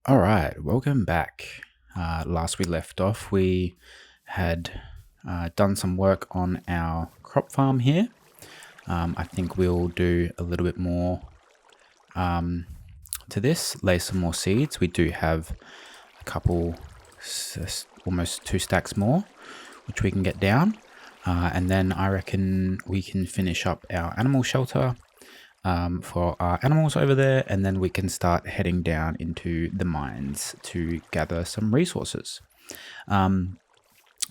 All right, welcome back. Last we left off, we had done some work on our crop farm here. I think we'll do a little bit more to this, lay some more seeds. We do have a couple, almost 2 stacks more, which we can get down. And then I reckon we can finish up our animal shelter for our animals over there, and then we can start heading down into the mines to gather some resources. I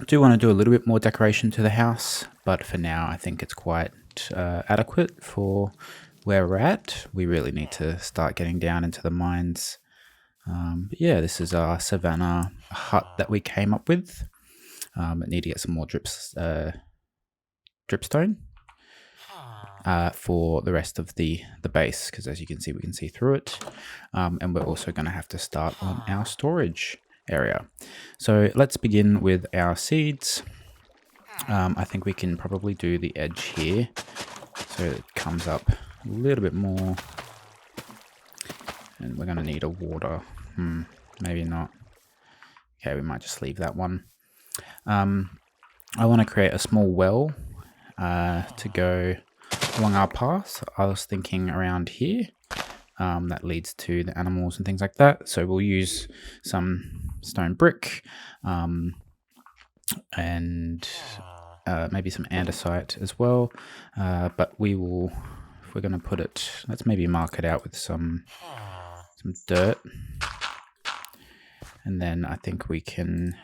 do want to do a little bit more decoration to the house, but for now I think it's quite adequate for where we're at. We really need to start getting down into the mines. But yeah, this is our savannah hut that we came up with. I need to get some more dripstone for the rest of the base, because as you can see, we can see through it. And we're also going to have to start on our storage area. So let's begin with our seeds. I think we can probably do the edge here so it comes up a little bit more. And we're going to need a water. Maybe not. Okay, we might just leave that one. I want to create a small well to go along our path. I was thinking around here that leads to the animals and things like that. So we'll use some stone brick and maybe some andesite as well. But we will, if we're going to put it, let's maybe mark it out with some dirt. And then I think we can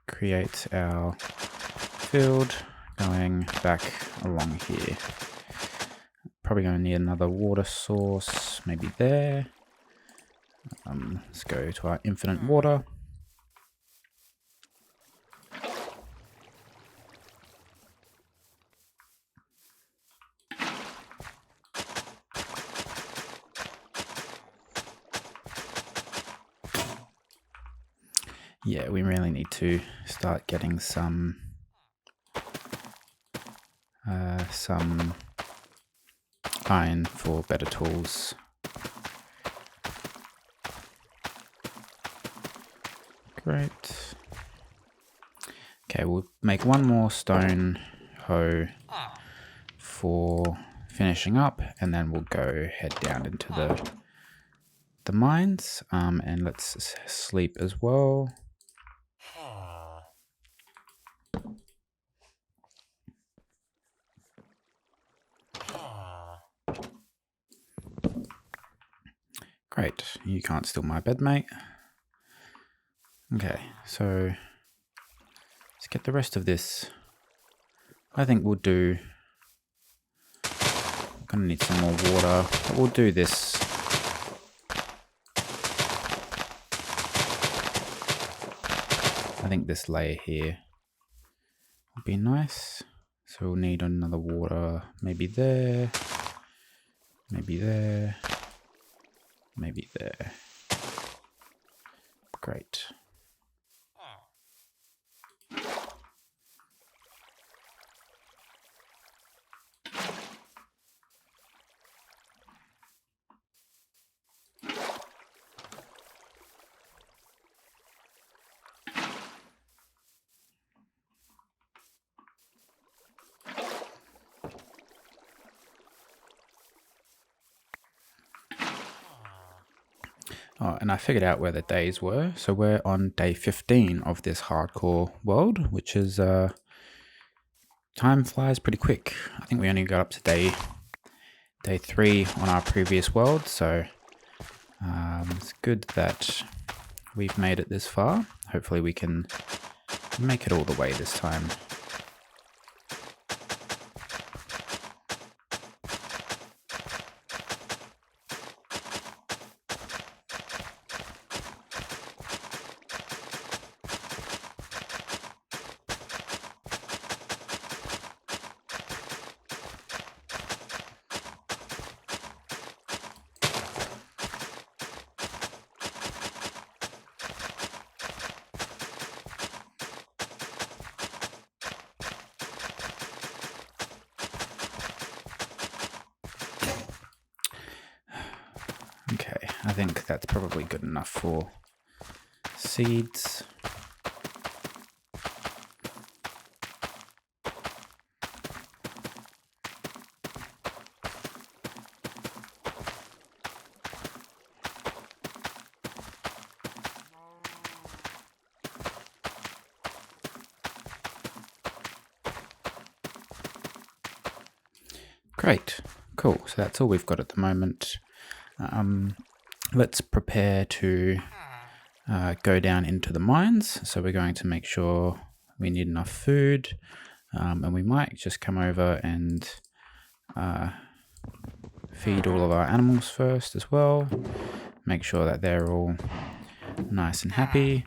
create our field going back along here. Probably going to need another water source, maybe there. Let's go to our infinite water. Yeah, we really need to start getting some iron for better tools. Great. Okay, we'll make one more stone hoe for finishing up, and then we'll go head down into the mines. And let's sleep as well. Great, you can't steal my bed, mate. Okay, so let's get the rest of this. I think we'll do... Gonna need some more water, but we'll do this. I think this layer here would be nice. So we'll need another water, maybe there, maybe there, maybe there. Great. Oh, and I figured out where the days were. So we're on day 15 of this hardcore world, which is time flies pretty quick. I think we only got up to day 3 on our previous world, so it's good that we've made it this far. Hopefully we can make it all the way this time. think that's probably good enough for seeds. Great, cool. So that's all we've got at the moment. Let's prepare to go down into the mines. So we're going to make sure we need enough food, and we might just come over and feed all of our animals first as well. Make sure that they're all nice and happy.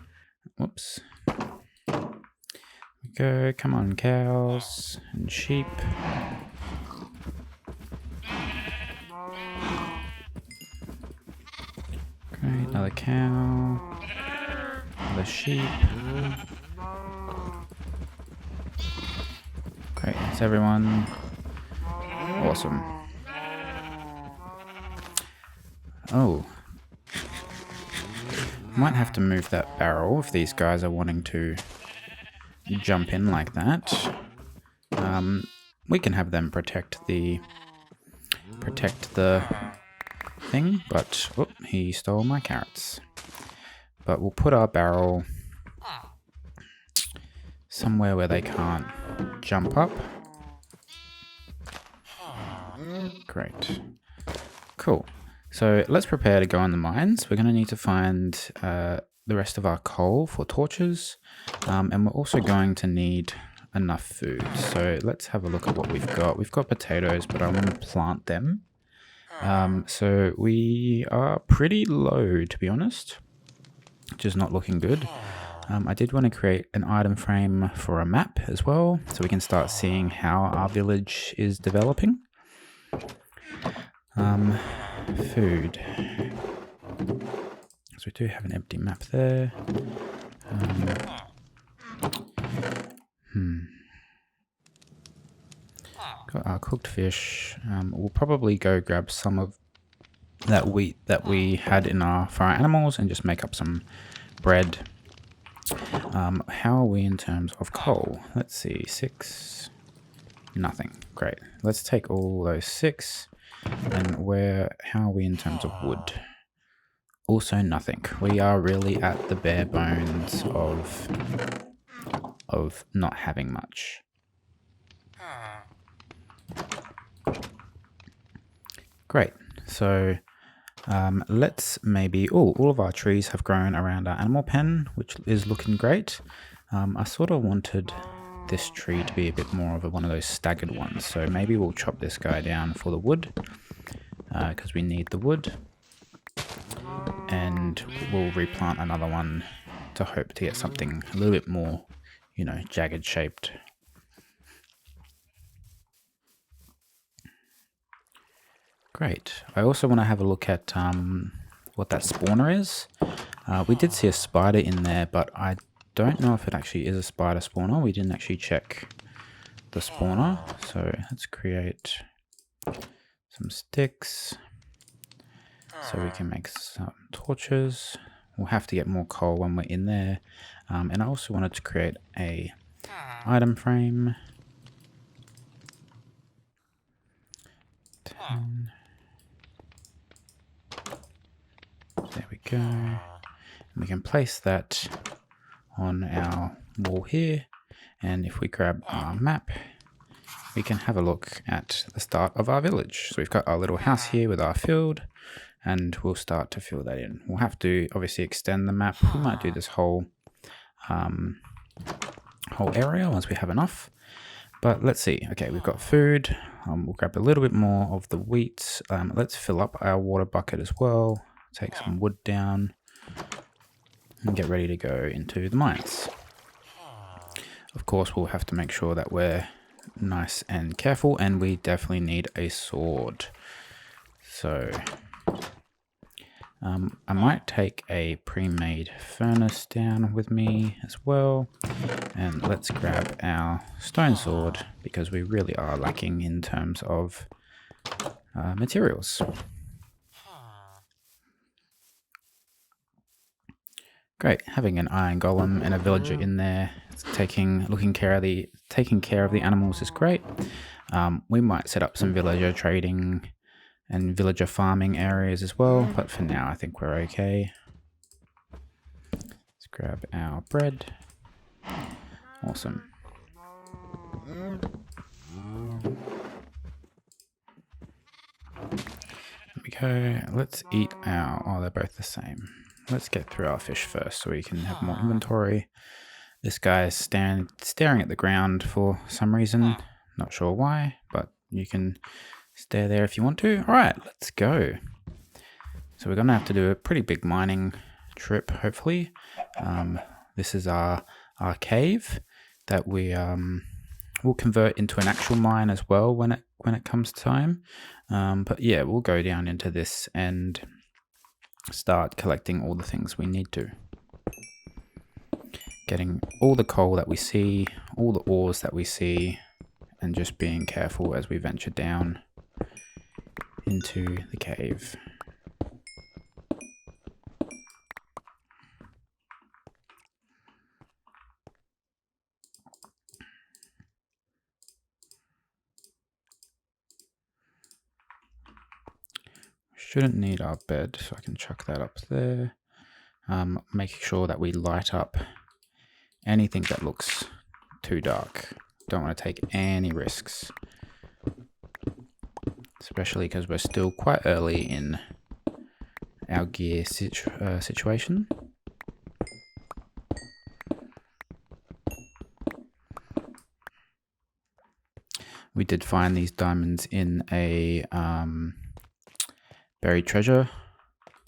Whoops. Go, come on, cows and sheep. Great, another cow, another sheep. Great, is everyone awesome? Oh, might have to move that barrel if these guys are wanting to jump in like that. We can have them protect the thing, but whoop, he stole my carrots. But we'll put our barrel somewhere where they can't jump up. Great. Cool. So let's prepare to go in the mines. We're going to need to find the rest of our coal for torches, and we're also going to need enough food. So let's have a look at what we've got. We've got potatoes, but I want to plant them. So we are pretty low, to be honest, which is not looking good. I did want to create an item frame for a map as well, so we can start seeing how our village is developing. Food. So we do have an empty map there. Got our cooked fish. We'll probably go grab some of that wheat that we had for our animals and just make up some bread. How are we in terms of coal? Let's see, 6. Nothing. Great. Let's take all those 6. And how are we in terms of wood? Also nothing. We are really at the bare bones of not having much. Great. So let's maybe... Oh, all of our trees have grown around our animal pen, which is looking great. I sort of wanted this tree to be a bit more of one of those staggered ones. So maybe we'll chop this guy down for the wood, because we need the wood. And we'll replant another one to hope to get something a little bit more, you know, jagged shaped. Great. I also want to have a look at what that spawner is. We did see a spider in there, but I don't know if it actually is a spider spawner. We didn't actually check the spawner. So let's create some sticks so we can make some torches. We'll have to get more coal when we're in there. And I also wanted to create a item frame. 10. There we go. And we can place that on our wall here. And if we grab our map, we can have a look at the start of our village. So we've got our little house here with our field, and we'll start to fill that in. We'll have to obviously extend the map. We might do this whole area once we have enough. But let's see. Okay, we've got food. We'll grab a little bit more of the wheat. Let's fill up our water bucket as well. Take some wood down and get ready to go into the mines. Of course, we'll have to make sure that we're nice and careful, and we definitely need a sword. So I might take a pre-made furnace down with me as well. And let's grab our stone sword, because we really are lacking in terms of materials. Great, having an iron golem and a villager in there, taking care of the animals is great. We might set up some villager trading and villager farming areas as well, but for now I think we're okay. Let's grab our bread. Awesome. There we go. Let's eat our... oh, they're both the same. Let's get through our fish first so we can have more inventory. This guy is staring at the ground for some reason. Not sure why, but you can stare there if you want to. All right, let's go. So we're going to have to do a pretty big mining trip, hopefully. This is our cave that we will convert into an actual mine as well when it comes time. But yeah, we'll go down into this and start collecting all the things we need to. Getting all the coal that we see, all the ores that we see, and just being careful as we venture down into the cave. Shouldn't need our bed, so I can chuck that up there. Making sure that we light up anything that looks too dark. Don't want to take any risks. Especially because we're still quite early in our gear situation. We did find these diamonds in a buried treasure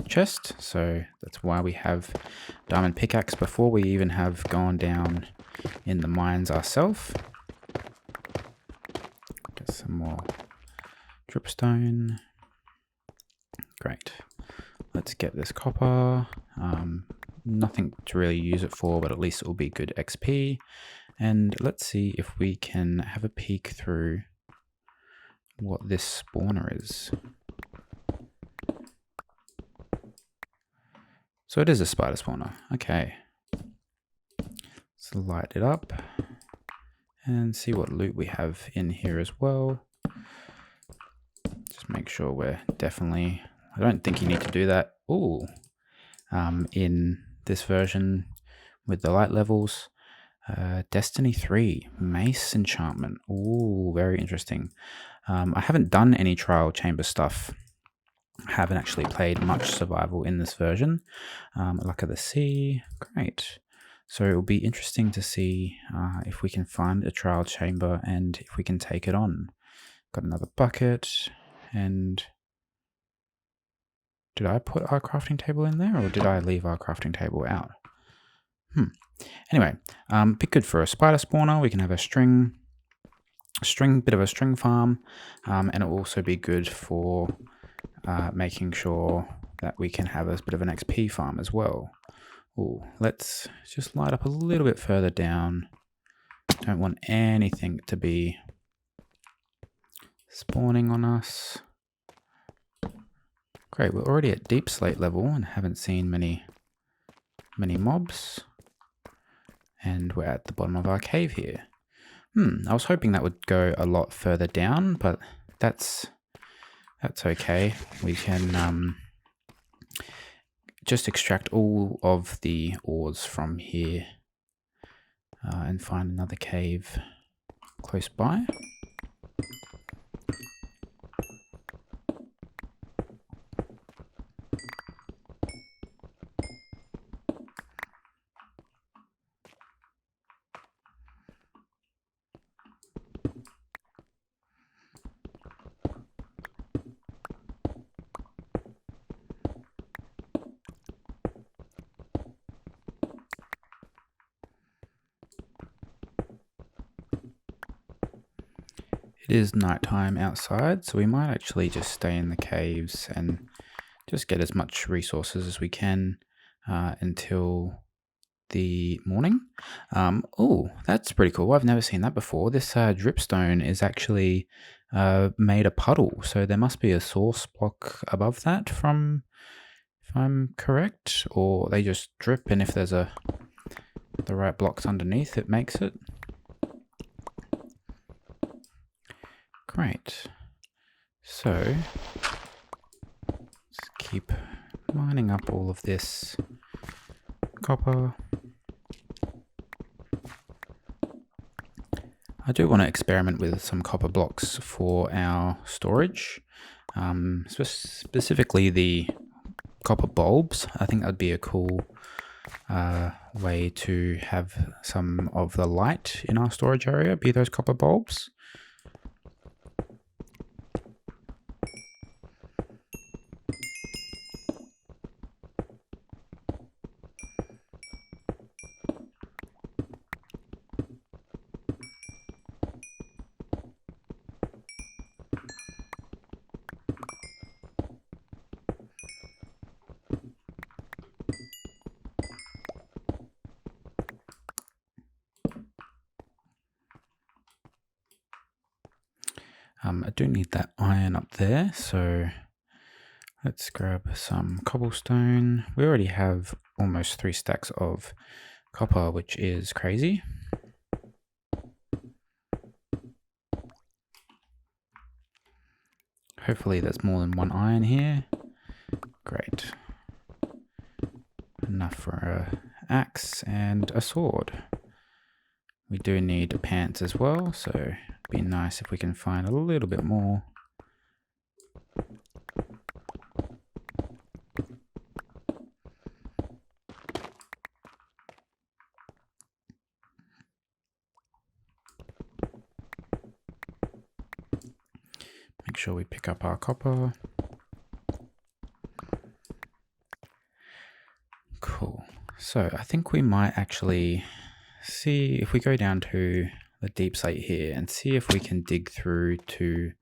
chest, so that's why we have diamond pickaxe before we even have gone down in the mines ourselves. Get some more dripstone. Great. Let's get this copper. Nothing to really use it for, but at least it will be good XP. And let's see if we can have a peek through what this spawner is. So it is a spider spawner. Okay. Let's light it up and see what loot we have in here as well. Just make sure we're definitely... I don't think you need to do that. Ooh. In this version with the light levels. Destiny 3 Mace enchantment. Ooh, very interesting. I haven't done any trial chamber stuff. I haven't actually played much survival in this version. Luck of the Sea, great. So it will be interesting to see if we can find a trial chamber and if we can take it on. Got another bucket, and did I put our crafting table in there or did I leave our crafting table out? Anyway, be good for a spider spawner. We can have a bit of a string farm, and it will also be good for making sure that we can have a bit of an XP farm as well. Ooh, let's just light up a little bit further down. Don't want anything to be spawning on us. Great, we're already at deep slate level and haven't seen many mobs. And we're at the bottom of our cave here. I was hoping that would go a lot further down, but that's okay. We can just extract all of the ores from here and find another cave close by. It is nighttime outside, so we might actually just stay in the caves and just get as much resources as we can until the morning. Oh, that's pretty cool. I've never seen that before. This dripstone is actually made a puddle, so there must be a source block above that from if I'm correct, or they just drip, and if there's the right blocks underneath, it makes it. Great. So let's keep mining up all of this copper. I do want to experiment with some copper blocks for our storage, specifically the copper bulbs. I think that'd be a cool way to have some of the light in our storage area be those copper bulbs. I do need that iron up there, so let's grab some cobblestone. We already have almost 3 stacks of copper, which is crazy. Hopefully there's more than 1 iron here. Great. Enough for an axe and a sword. We do need pants as well, so it'd be nice if we can find a little bit more. Make sure we pick up our copper. Cool. So I think we might actually see if we go down to the deep slate here and see if we can dig through to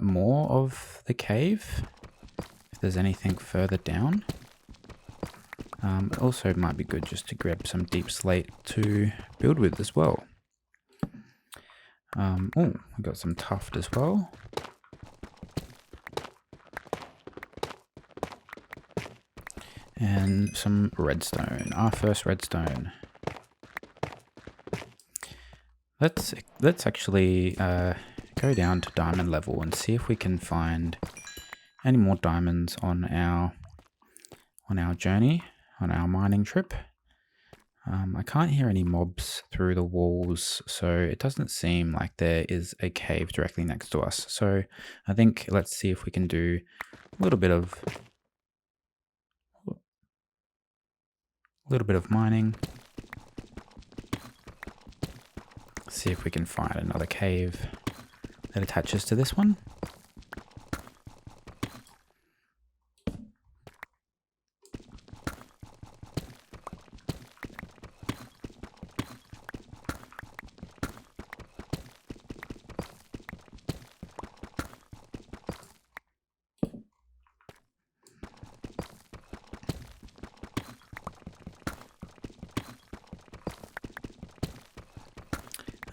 more of the cave, if there's anything further down. Also, it might be good just to grab some deep slate to build with as well. Oh, we got some tuft as well. And some redstone, our first redstone. Let's actually go down to diamond level and see if we can find any more diamonds on our journey, on our mining trip. I can't hear any mobs through the walls, so it doesn't seem like there is a cave directly next to us. So I think let's see if we can do a little bit of mining. See if we can find another cave that attaches to this one.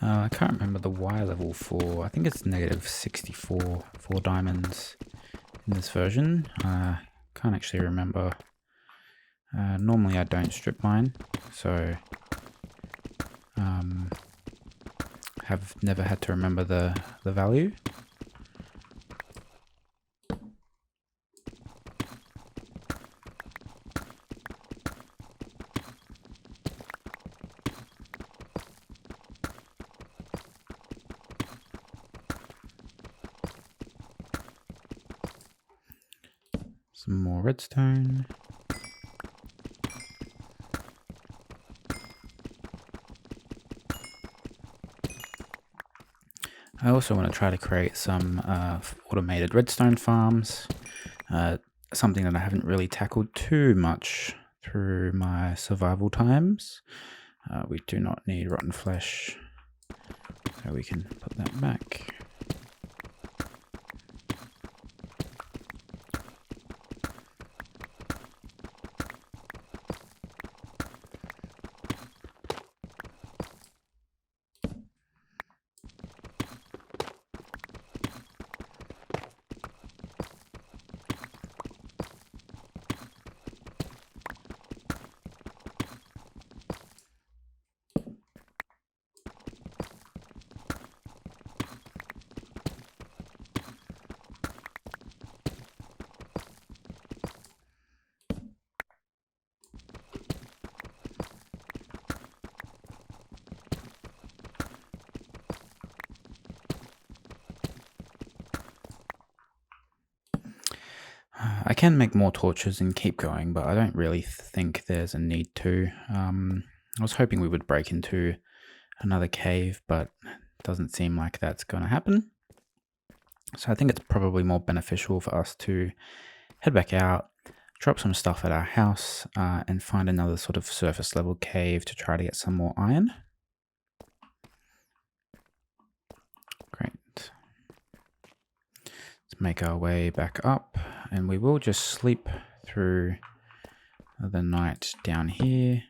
I can't remember the Y level for, I think it's -64 for diamonds in this version. Can't actually remember. Normally I don't strip mine, so have never had to remember the value. Some more redstone. I also want to try to create some automated redstone farms, something that I haven't really tackled too much through my survival times. We do not need rotten flesh, so we can put that back. I can make more torches and keep going, but I don't really think there's a need to. I was hoping we would break into another cave, but it doesn't seem like that's going to happen. So I think it's probably more beneficial for us to head back out, drop some stuff at our house, and find another sort of surface level cave to try to get some more iron. Great. Let's make our way back up, and we will just sleep through the night down here.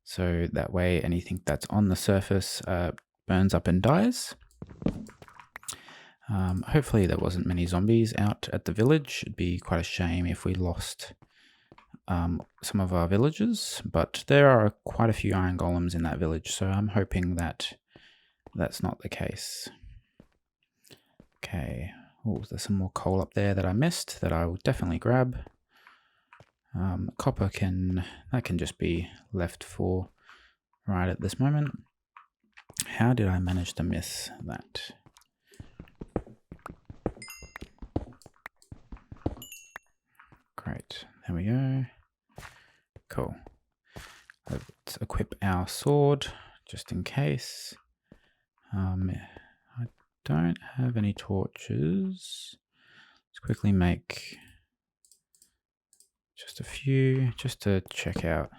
So that way anything that's on the surface burns up and dies. Hopefully there wasn't many zombies out at the village. It'd be quite a shame if we lost some of our villagers, but there are quite a few iron golems in that village, so I'm hoping that that's not the case. Okay, oh, there's some more coal up there that I missed that I will definitely grab. Copper can just be left for right at this moment. How did I manage to miss that? Great, there we go. Cool. Let's equip our sword just in case. I don't have any torches. Let's quickly make just a few just to check out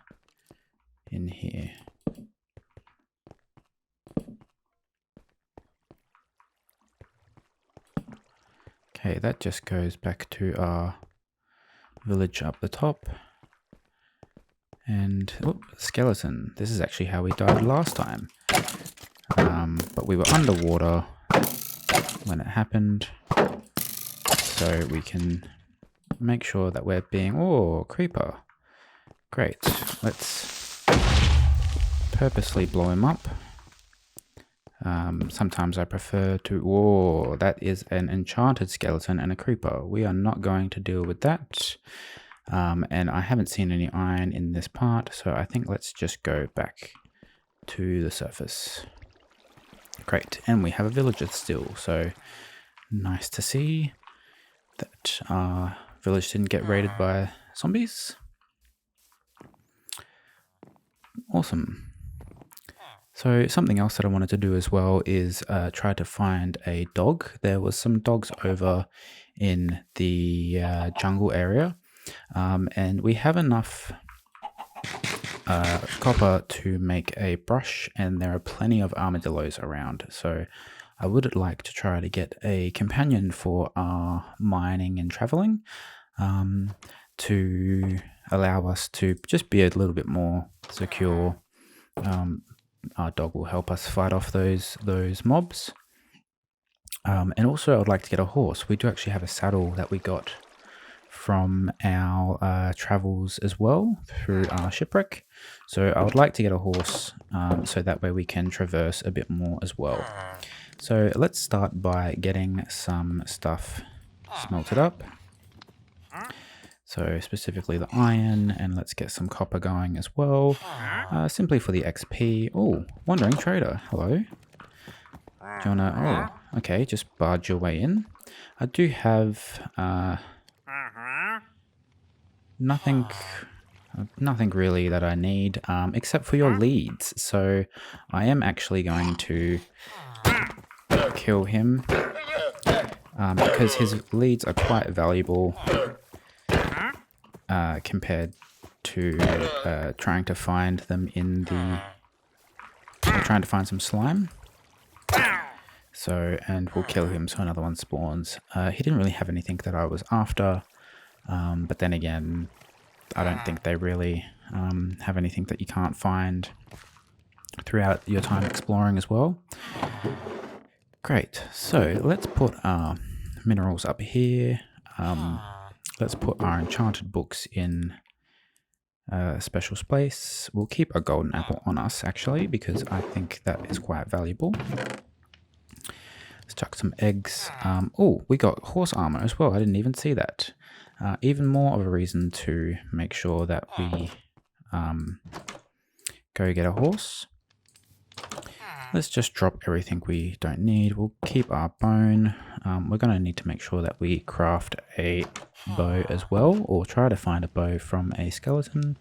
in here. Okay, that just goes back to our village up the top. And, oh, skeleton. This is actually how we died last time. But we were underwater when it happened. So we can make sure that we're being... Oh, creeper. Great. Let's purposely blow him up. Sometimes I prefer to... Oh, that is an enchanted skeleton and a creeper. We are not going to deal with that. And I haven't seen any iron in this part, so I think let's just go back to the surface. Great, and we have a villager still, so nice to see that our village didn't get raided by zombies. Awesome. So something else that I wanted to do as well is try to find a dog. There was some dogs over in the jungle area. And we have enough copper to make a brush, and there are plenty of armadillos around. So I would like to try to get a companion for our mining and traveling to allow us to just be a little bit more secure. Our dog will help us fight off those mobs. And also I would like to get a horse. We do actually have a saddle that we got from our travels as well through our shipwreck. So I would like to get a horse so that way we can traverse a bit more as well. So let's start by getting some stuff smelted up. So specifically the iron, and let's get some copper going as well, simply for the XP. Oh, wandering trader, hello. Do you wanna, oh, okay, just barge your way in. I do have nothing really that I need, except for your leads. So I am actually going to kill him because his leads are quite valuable compared to trying to find them in the... trying to find some slime. So, and we'll kill him so another one spawns. He didn't really have anything that I was after, but then again, I don't think they really have anything that you can't find throughout your time exploring as well. Great, so let's put our minerals up here. Let's put our enchanted books in a special space. We'll keep a golden apple on us actually, because I think that is quite valuable. Let's chuck some eggs. Oh, we got horse armor as well. I didn't even see that. Even more of a reason to make sure that we go get a horse. Let's just drop everything we don't need. We'll keep our bone. We're going to need to make sure that we craft a bow as well, or try to find a bow from a skeleton.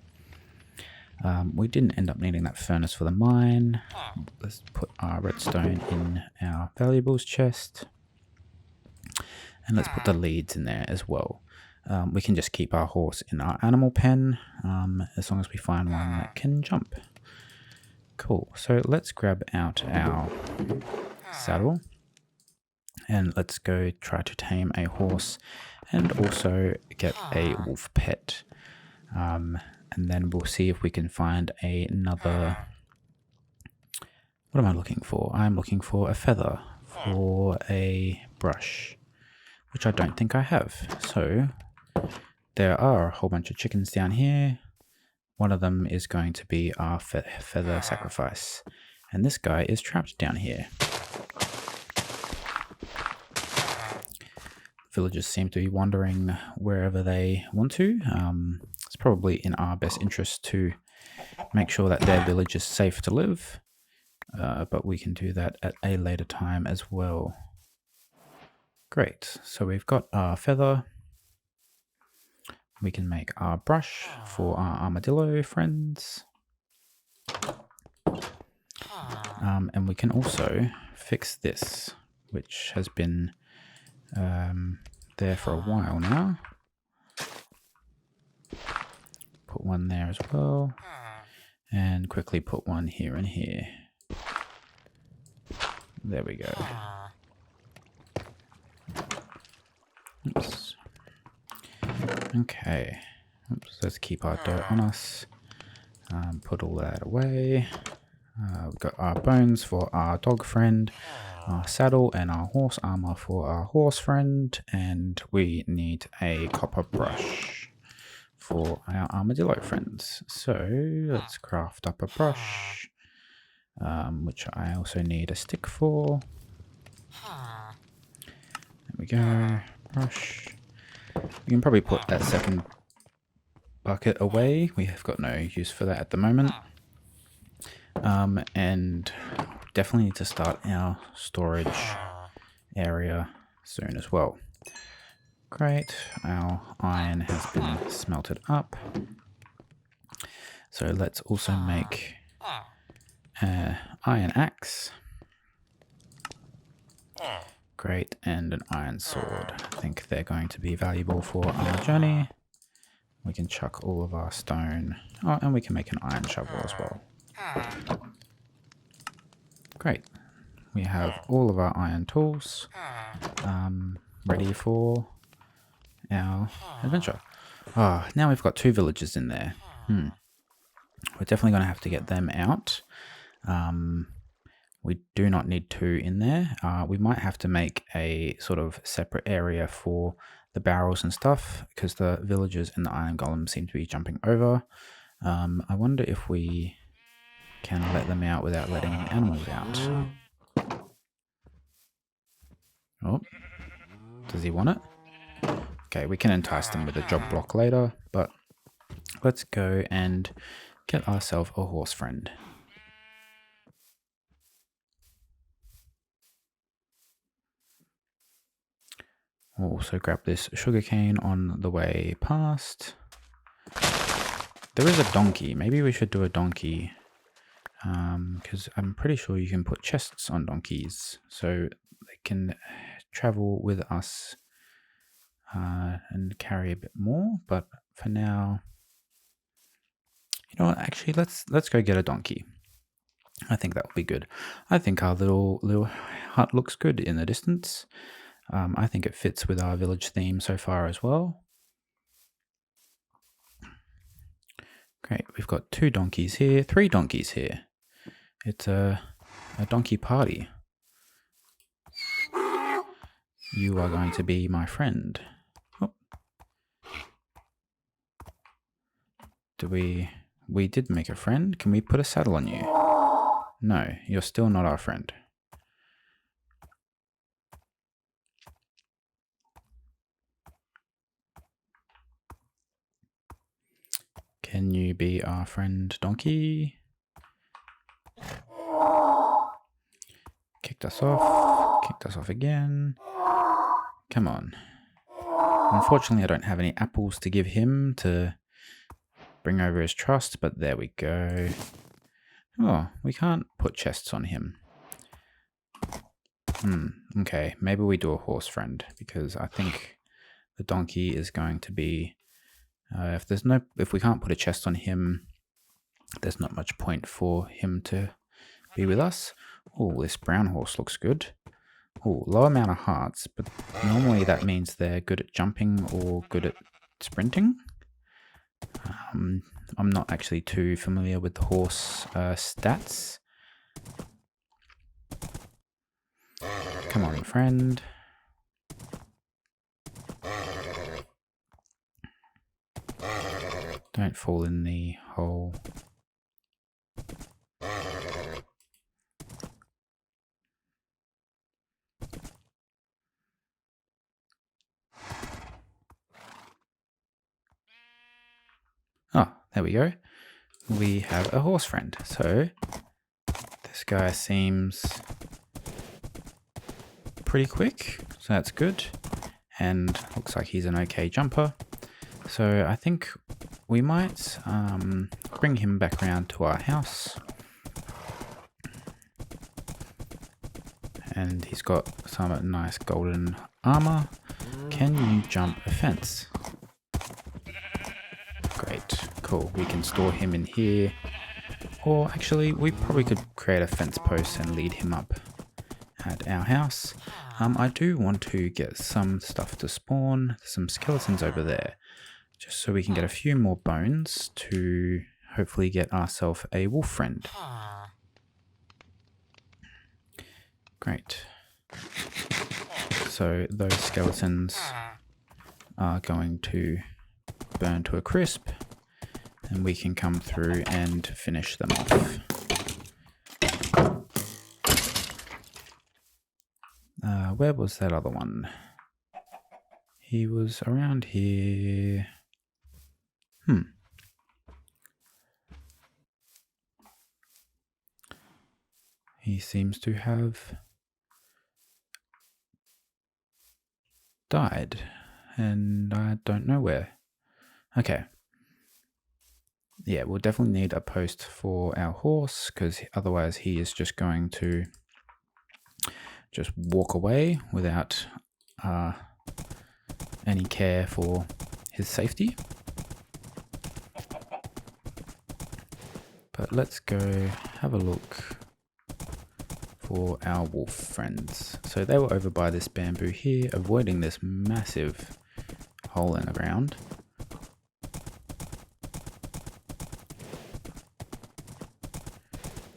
We didn't end up needing that furnace for the mine. Let's put our redstone in our valuables chest. And let's put the leads in there as well. We can just keep our horse in our animal pen, as long as we find one that can jump. Cool, so let's grab out our saddle and let's go try to tame a horse and also get a wolf pet. And then we'll see if we can find another... What am I looking for? I'm looking for a feather for a brush, which I don't think I have. So there are a whole bunch of chickens down here. One of them is going to be our feather sacrifice. And this guy is trapped down here. Villagers seem to be wandering wherever they want to. It's probably in our best interest to make sure that their village is safe to live. But we can do that at a later time as well. Great. So we've got our feather. We can make our brush for our armadillo friends. And we can also fix this, which has been there for a while now. Put one there as well. And quickly put one here and here. There we go. Oops. Okay. Oops, let's keep our dirt on us. Put all that away. We've got our bones for our dog friend, our saddle and our horse armor for our horse friend, and we need a copper brush for our armadillo friends. So let's craft up a brush, which I also need a stick for. There we go, brush. We can probably put that second bucket away. We have got no use for that at the moment. And definitely need to start our storage area soon as well. Great, our iron has been smelted up. So let's also make an iron axe. Great, and an iron sword. I think they're going to be valuable for our journey. We can chuck all of our stone. Oh, and we can make an iron shovel as well. Great. We have all of our iron tools ready for our adventure. Ah, now we've got 2 villagers in there. We're definitely going to have to get them out. We do not need 2 in there. We might have to make a sort of separate area for the barrels and stuff, because the villagers and the iron golem seem to be jumping over. I wonder if we can let them out without letting the animals out. Oh, does he want it? Okay, we can entice them with a job block later, but let's go and get ourselves a horse friend. We'll also grab this sugarcane on the way past. There is a donkey. Maybe we should do a donkey. Because I'm pretty sure you can put chests on donkeys. So they can travel with us and carry a bit more. But for now, you know what? Actually, let's go get a donkey. I think that would be good. I think our little hut looks good in the distance. I think it fits with our village theme so far as well. Great, we've got 2 donkeys here, 3 donkeys here. It's a donkey party. You are going to be my friend. Oh. We did make a friend. Can we put a saddle on you? No, you're still not our friend. Can you be our friend, donkey? kicked us off. Kicked us off again. Come on. Unfortunately, I don't have any apples to give him to bring over his trust, but there we go. Oh, we can't put chests on him. Okay, maybe we do a horse friend, because I think the donkey is going to be... if we can't put a chest on him, there's not much point for him to be with us. Oh, this brown horse looks good. Oh, low amount of hearts, but normally that means they're good at jumping or good at sprinting. I'm not actually too familiar with the horse stats. Come on, friend. Don't fall in the hole. Oh, there we go. We have a horse friend. So this guy seems pretty quick, so that's good. And looks like he's an okay jumper. So I think we might bring him back around to our house. And he's got some nice golden armor. Can you jump a fence? Great, cool. We can store him in here. Or actually, we probably could create a fence post and lead him up at our house. I do want to get some stuff to spawn, some skeletons over there, just so we can get a few more bones to hopefully get ourselves a wolf friend. Great. So those skeletons are going to burn to a crisp, and we can come through and finish them off. Where was that other one? He was around here. He seems to have died, and I don't know where. Okay. Yeah, we'll definitely need a post for our horse, because otherwise he is just going to just walk away without any care for his safety. But let's go have a look for our wolf friends. So they were over by this bamboo here, avoiding this massive hole in the ground.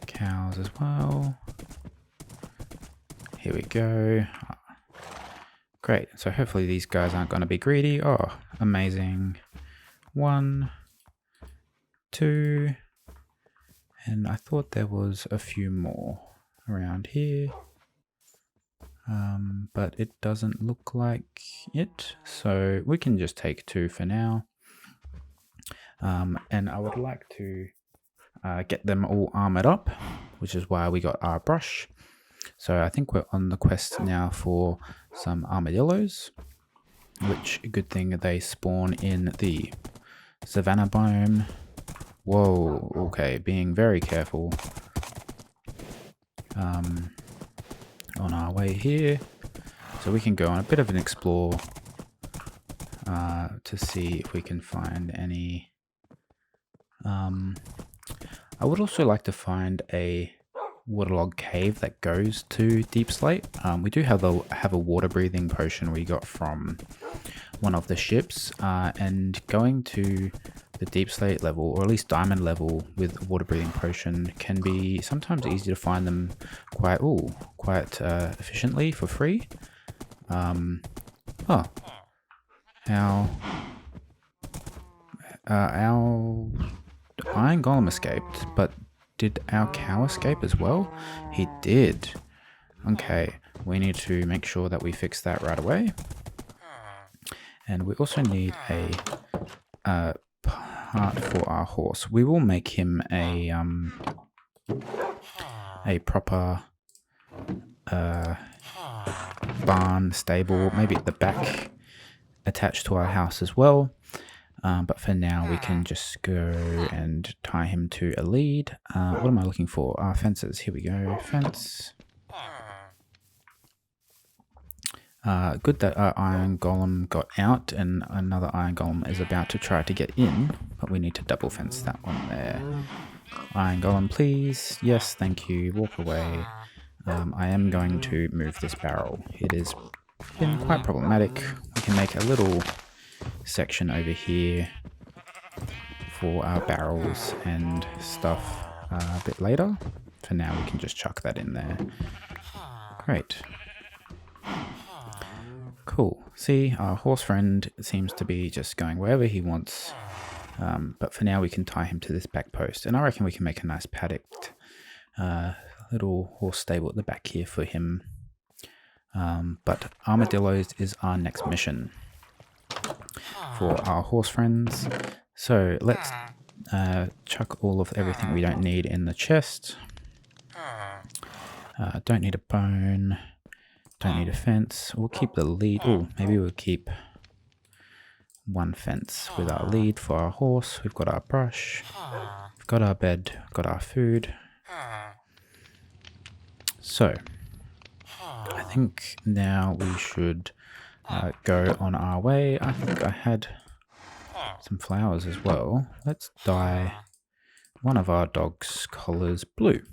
Cows as well. Here we go. Great. So hopefully these guys aren't going to be greedy. Oh, amazing. 1, 2, and I thought there was a few more around here, but it doesn't look like it. So we can just take 2 for now. And I would like to get them all armored up, which is why we got our brush. So I think we're on the quest now for some armadillos, which a good thing they spawn in the savannah biome. Whoa, okay, being very careful on our way here. So we can go on a bit of an explore to see if we can find any. I would also like to find a waterlogged cave that goes to Deep Slate. We do have a water breathing potion we got from one of the ships, and going to the Deep Slate level, or at least diamond level, with a water breathing potion can be sometimes easy to find them quite efficiently for free. Our iron golem escaped, but did our cow escape as well? He did. Okay, we need to make sure that we fix that right away. And we also need a part for our horse. We will make him a proper barn, stable, maybe at the back, attached to our house as well. But for now, we can just go and tie him to a lead. What am I looking for? Fences. Here we go. Fence. Good that our iron golem got out and another iron golem is about to try to get in, but we need to double fence that one there. Iron golem, please. Yes, thank you. Walk away. I am going to move this barrel. It has been quite problematic. We can make a little section over here for our barrels and stuff a bit later. For now, we can just chuck that in there. Great. Cool. See, our horse friend seems to be just going wherever he wants. But for now, we can tie him to this back post. And I reckon we can make a nice paddocked little horse stable at the back here for him. But armadillos is our next mission for our horse friends. So let's chuck all of everything we don't need in the chest. Don't need a bone. Don't need a fence. We'll keep the lead. Oh, maybe we'll keep one fence with our lead for our horse. We've got our brush. We've got our bed. We've got our food. So, I think now we should go on our way. I think I had some flowers as well. Let's dye one of our dog's collars blue.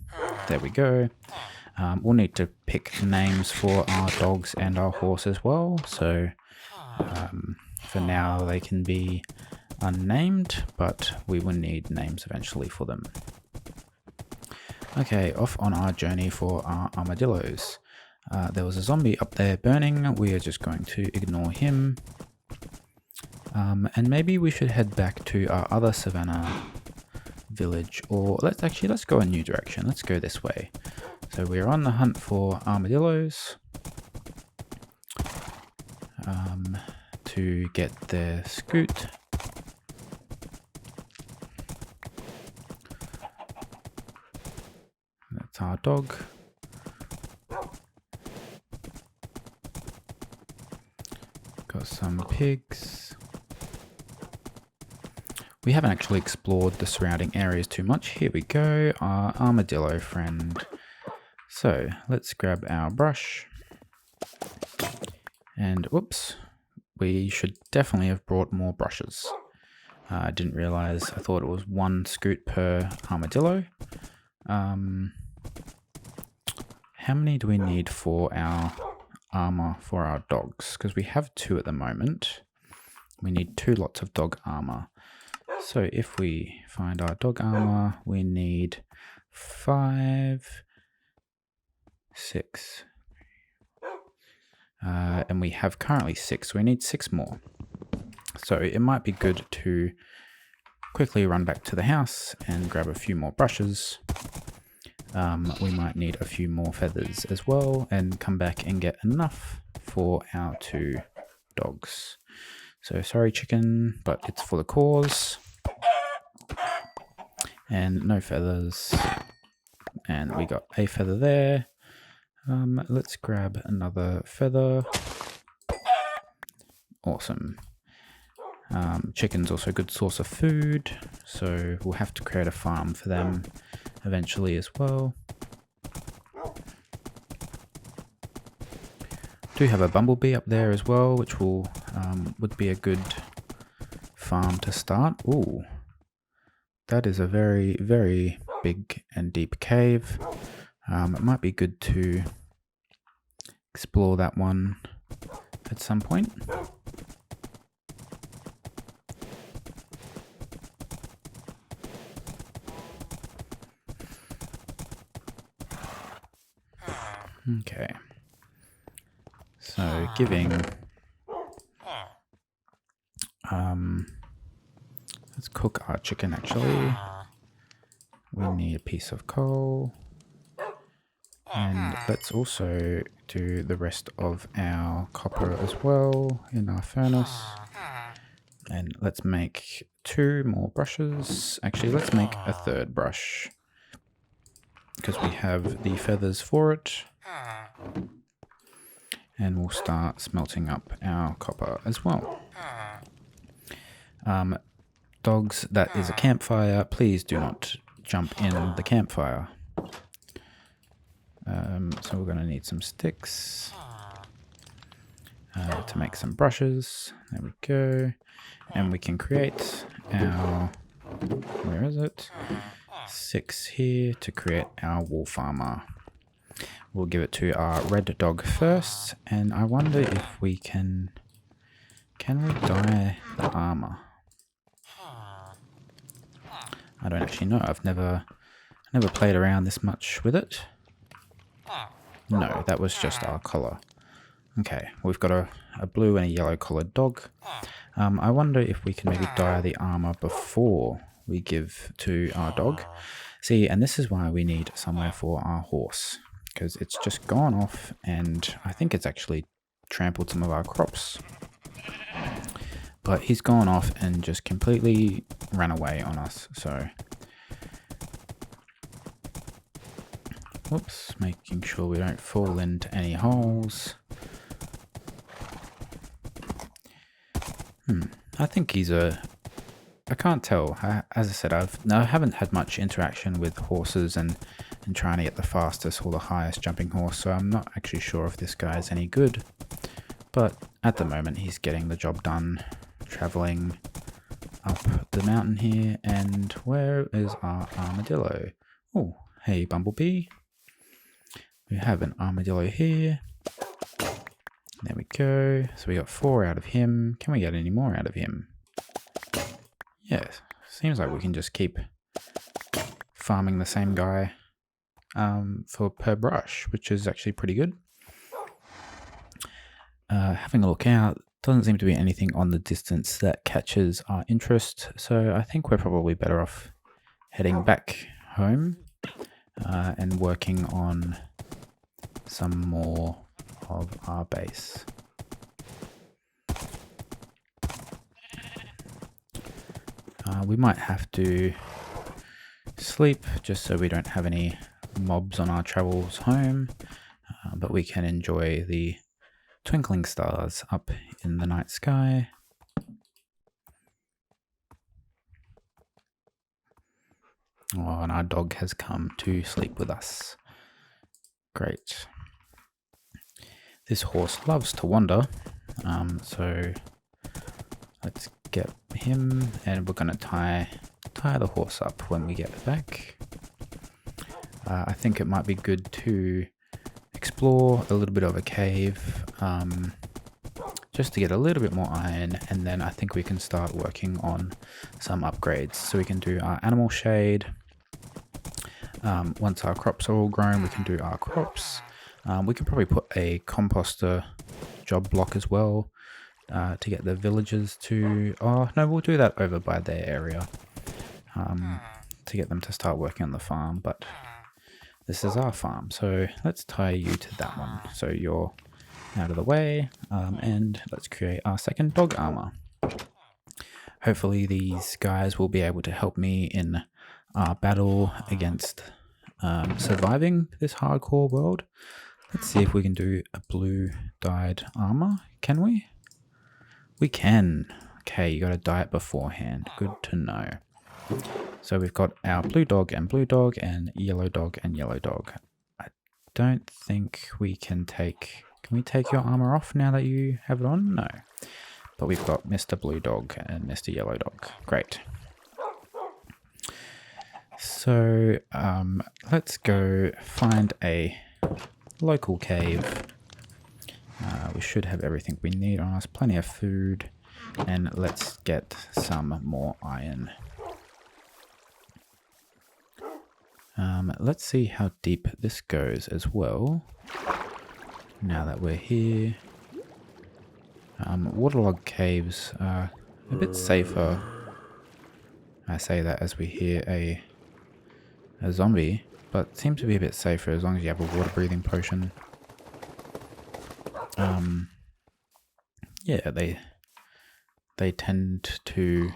There we go. We'll need to pick names for our dogs and our horse as well. So for now they can be unnamed, but we will need names eventually for them. Okay, off on our journey for our armadillos. There was a zombie up there burning. We are just going to ignore him. And maybe we should head back to our other savannah village, or let's go a new direction. Let's go this way. So we're on the hunt for armadillos to get their scoot. That's our dog. Got some pigs. We haven't actually explored the surrounding areas too much. Here we go, our armadillo friend. So let's grab our brush. And whoops, we should definitely have brought more brushes. I didn't realize, I thought it was one scoot per armadillo. How many do we need for our armor for our dogs? Because we have 2 at the moment. We need 2 lots of dog armor. So if we find our dog armor, we need 5, 6. And we have currently 6, so we need 6 more. So it might be good to quickly run back to the house and grab a few more brushes. We might need a few more feathers as well and come back and get enough for our 2 dogs. So sorry chicken, but it's for the cause. And no feathers. And we got a feather there. Let's grab another feather. Awesome. Chicken's also a good source of food, so we'll have to create a farm for them eventually as well. Do have a bumblebee up there as well, which will would be a good farm to start. Ooh, that is a very, very big and deep cave. It might be good to explore that one at some point. Okay. So giving let's cook our chicken actually. We need a piece of coal. And let's also do the rest of our copper as well in our furnace. And let's make 2 more brushes. Actually, let's make a 3rd brush, because we have the feathers for it. And we'll start smelting up our copper as well. Dogs, that is a campfire. Please do not jump in the campfire. So we're going to need some sticks to make some brushes. There we go. And we can create our, where is it? 6 here to create our wolf armor. We'll give it to our red dog first, and I wonder if we can we dye the armor? I don't actually know. I've never played around this much with it. No, that was just our collar. Okay, we've got a blue and a yellow collared dog. I wonder if we can maybe dye the armor before we give to our dog. See, and this is why we need somewhere for our horse, because it's just gone off, and I think it's actually trampled some of our crops. But he's gone off and just completely ran away on us, so... Whoops, making sure we don't fall into any holes. I think he's a... I can't tell. As I said, I haven't had much interaction with horses and trying to get the fastest or the highest jumping horse, so I'm not actually sure if this guy is any good. But at the moment, he's getting the job done, traveling up the mountain here. And where is our armadillo? Oh, hey, Bumblebee. We have an armadillo here. There we go. So we got 4 out of him. Can we get any more out of him? Yes. Seems like we can just keep farming the same guy for per brush, which is actually pretty good. Having a look out, doesn't seem to be anything on the distance that catches our interest. So I think we're probably better off heading back home and working on some more of our base. We might have to sleep just so we don't have any mobs on our travels home, but we can enjoy the twinkling stars up in the night sky. Oh, and our dog has come to sleep with us. Great. This horse loves to wander, so let's get him, and we're going to tie the horse up when we get back. I think it might be good to explore a little bit of a cave, just to get a little bit more iron, and then I think we can start working on some upgrades. So we can do our animal shade. Once our crops are all grown, we can do our crops. We can probably put a composter job block as well to get the villagers to... Oh, no, we'll do that over by their area to get them to start working on the farm. But this is our farm, so let's tie you to that one. So you're out of the way, and let's create our second dog armor. Hopefully these guys will be able to help me in our battle against surviving this hardcore world. Let's see if we can do a blue dyed armor. Can we? We can. Okay, you got to dye it beforehand. Good to know. So we've got our blue dog and yellow dog and yellow dog. I don't think we can take... Can we take your armor off now that you have it on? No. But we've got Mr. Blue Dog and Mr. Yellow Dog. Great. So let's go find a local cave. We should have everything we need on us. Plenty of food. And let's get some more iron. Let's see how deep this goes as well. Now that we're here. Waterlogged caves are a bit safer. I say that as we hear a zombie, but seem to be a bit safer as long as you have a water breathing potion. Yeah, they tend to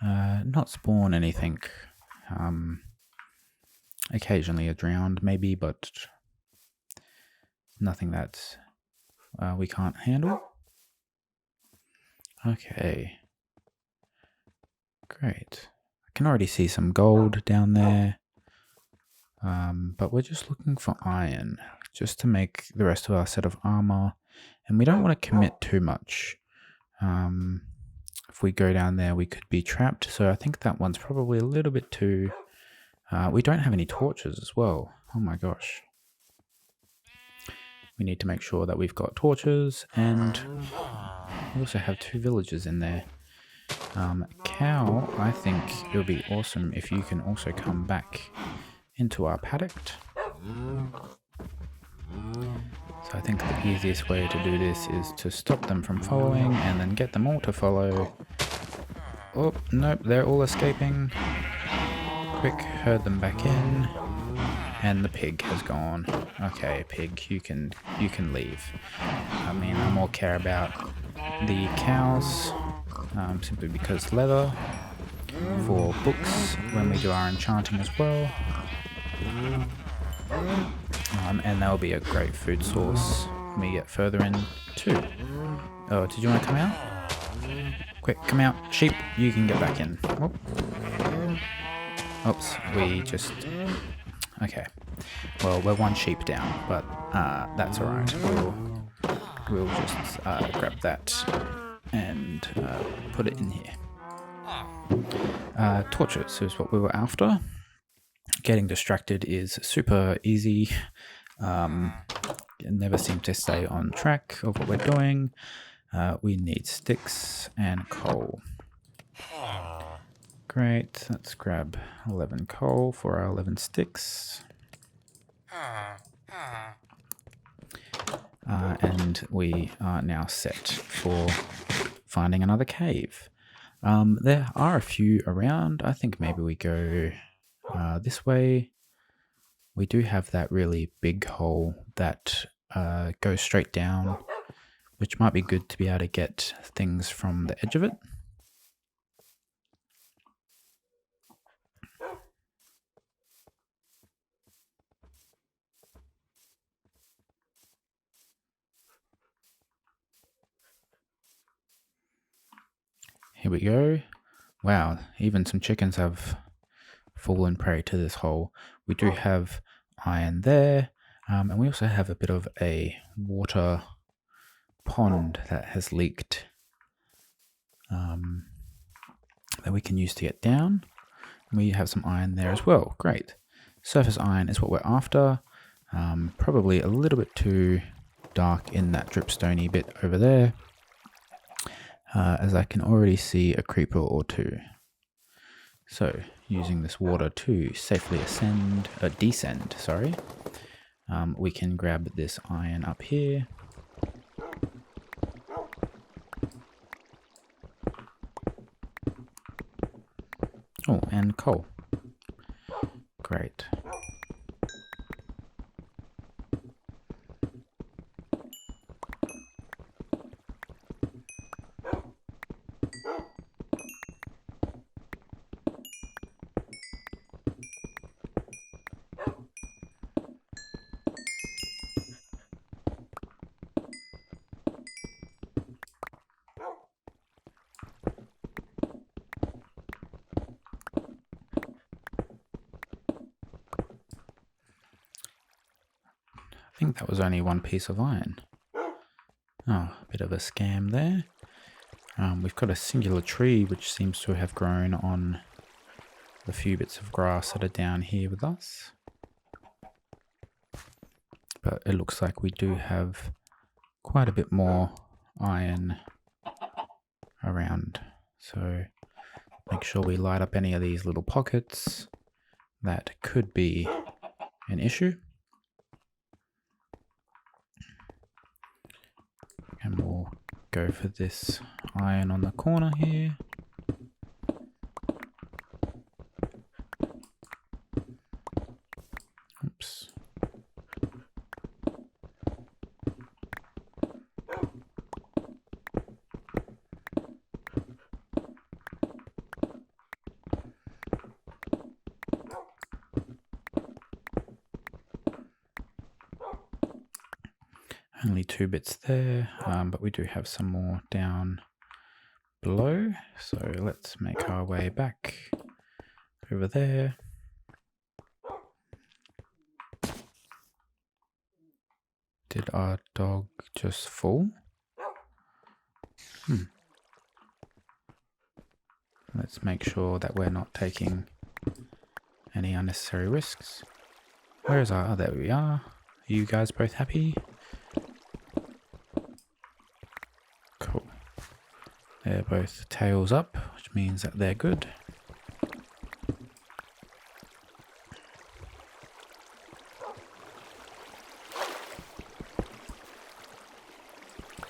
not spawn anything. Occasionally a drowned maybe, but Nothing that we can't handle. Okay. Great. I can already see some gold down there. But we're just looking for iron, just to make the rest of our set of armor. And we don't want to commit too much. If we go down there, we could be trapped. So I think that one's probably a little bit too... we don't have any torches as well. Oh my gosh. We need to make sure that we've got torches, and we also have 2 villagers in there. Cow, I think it would be awesome if you can also come back into our paddock. So I think the easiest way to do this is to stop them from following and then get them all to follow. Oh, nope, they're all escaping. Quick, herd them back in. And the pig has gone. Okay, pig, you can leave. I mean, I more care about the cows, simply because leather for books when we do our enchanting as well. And that'll be a great food source when we get further in too. Oh, did you want to come out? Quick, come out. Sheep, you can get back in. Whoop. Oops, we just... Okay. Well, we're 1 sheep down, but that's alright. We'll just grab that and put it in here. Torches is what we were after. Getting distracted is super easy. Never seem to stay on track of what we're doing. We need sticks and coal. Great, let's grab 11 coal for our 11 sticks. And we are now set for finding another cave. There are a few around. I think maybe we go this way. We do have that really big hole that goes straight down, which might be good to be able to get things from the edge of it. Here we go. Wow, even some chickens have fallen prey to this hole. We do have iron there, and we also have a bit of a water pond that has leaked that we can use to get down. We have some iron there as well. Great. Surface iron is what we're after. Probably a little bit too dark in that dripstony bit over there, as I can already see a creeper or 2. So, using this water to safely descend, sorry, we can grab this iron up here. Oh, and coal. Great. I think that was only 1 piece of iron. Oh, a bit of a scam there. We've got a singular tree which seems to have grown on the few bits of grass that are down here with us. But it looks like we do have quite a bit more iron around. So make sure we light up any of these little pockets that could be an issue. And we'll go for this iron on the corner here. Oops. Only 2 bits there, but we do have some more down below. So let's make our way back over there. Did our dog just fall? Let's make sure that we're not taking any unnecessary risks. Where is our... Oh, there we are. Are you guys both happy? Cool. They're both tails up, which means that they're good.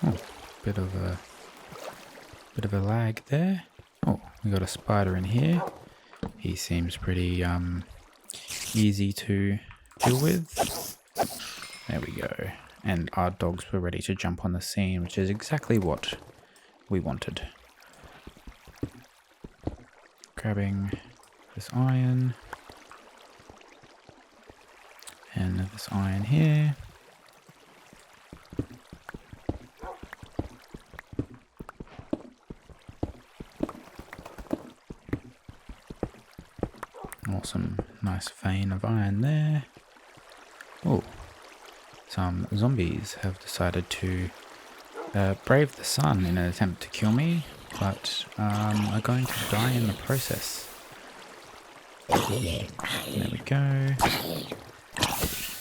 Oh, bit of a lag there. Oh, we got a spider in here. He seems pretty easy to deal with. There we go. And our dogs were ready to jump on the scene, which is exactly what we wanted. Grabbing this iron. And this iron here. Awesome, nice vein of iron there. Oh, some zombies have decided to brave the sun in an attempt to kill me, but are going to die in the process. There we go.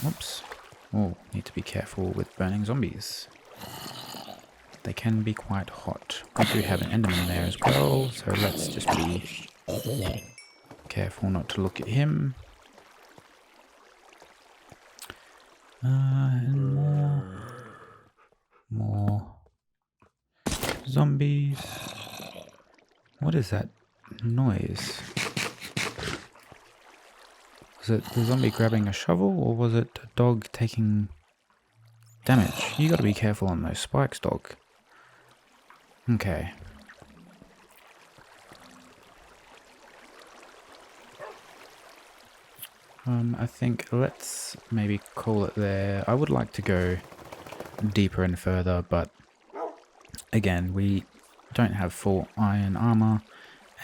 Oops. Oh, need to be careful with burning zombies. They can be quite hot. We do have an enderman there as well, so let's just be careful not to look at him. And more zombies. What is that noise? Was it the zombie grabbing a shovel, or was it a dog taking damage? You gotta be careful on those spikes, dog. Okay. I think let's maybe call it there. I would like to go deeper and further, but again, we don't have full iron armor,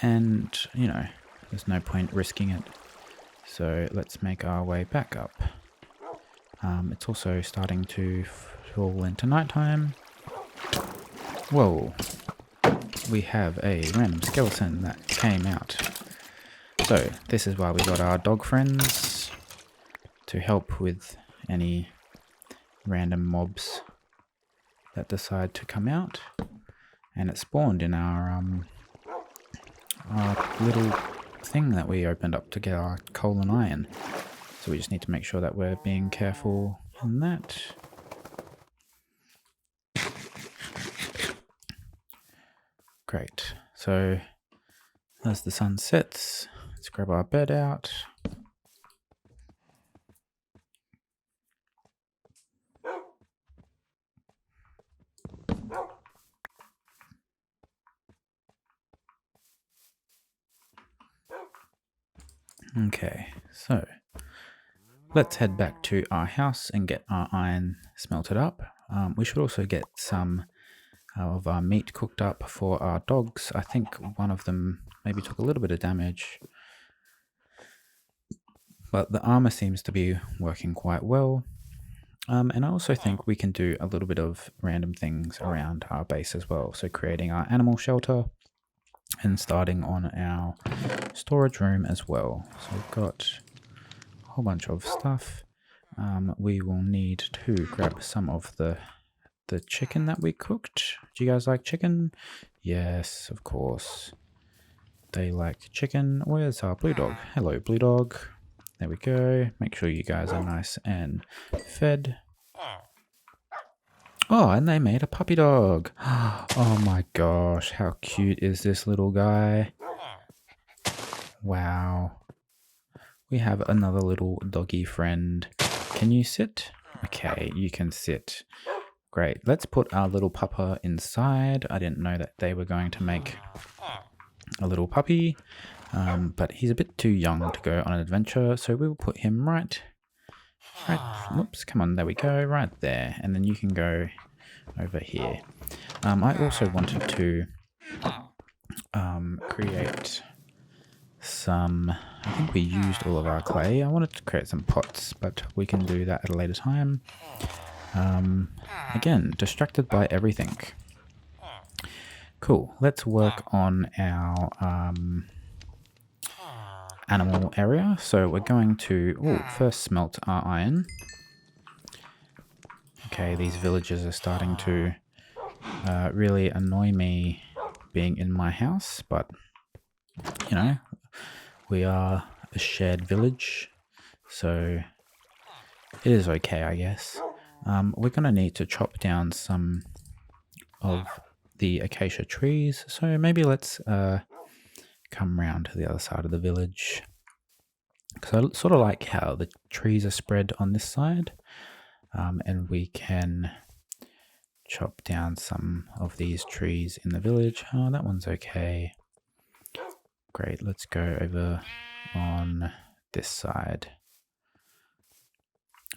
and, you know, there's no point risking it. So let's make our way back up. It's also starting to fall into nighttime. Whoa. We have a random skeleton that came out. So this is why we got our dog friends, to help with any random mobs that decide to come out. And it spawned in our little thing that we opened up to get our coal and iron. So we just need to make sure that we're being careful in that. Great. So as the sun sets, let's grab our bed out. Okay, so let's head back to our house and get our iron smelted up. We should also get some of our meat cooked up for our dogs. I think one of them maybe took a little bit of damage, but the armor seems to be working quite well. And I also think we can do a little bit of random things around our base as well. So creating our animal shelter and starting on our storage room as well. So we've got a whole bunch of stuff. We will need to grab some of the chicken that we cooked. Do you guys like chicken? Yes, of course. They like chicken. Where's our blue dog? Hello, blue dog. There we go. Make sure you guys are nice and fed. Oh, and they made a puppy dog. Oh my gosh, how cute is this little guy? Wow. We have another little doggy friend. Can you sit? Okay, you can sit. Great. Let's put our little pupper inside. I didn't know that they were going to make a little puppy, but he's a bit too young to go on an adventure, so we will put him right Right, whoops, come on, there we go, right there. And then you can go over here. I also wanted to create some, I think we used all of our clay. I wanted to create some pots, but we can do that at a later time. Again, distracted by everything. Cool, let's work on our animal area. So we're going to first smelt our iron. Okay, these villagers are starting to really annoy me being in my house, but you know, we are a shared village, so it is okay, I guess. We're going to need to chop down some of the acacia trees, so maybe let's come round to the other side of the village. Because I sort of like how the trees are spread on this side, and we can chop down some of these trees in the village. Oh, that one's okay. Great, let's go over on this side.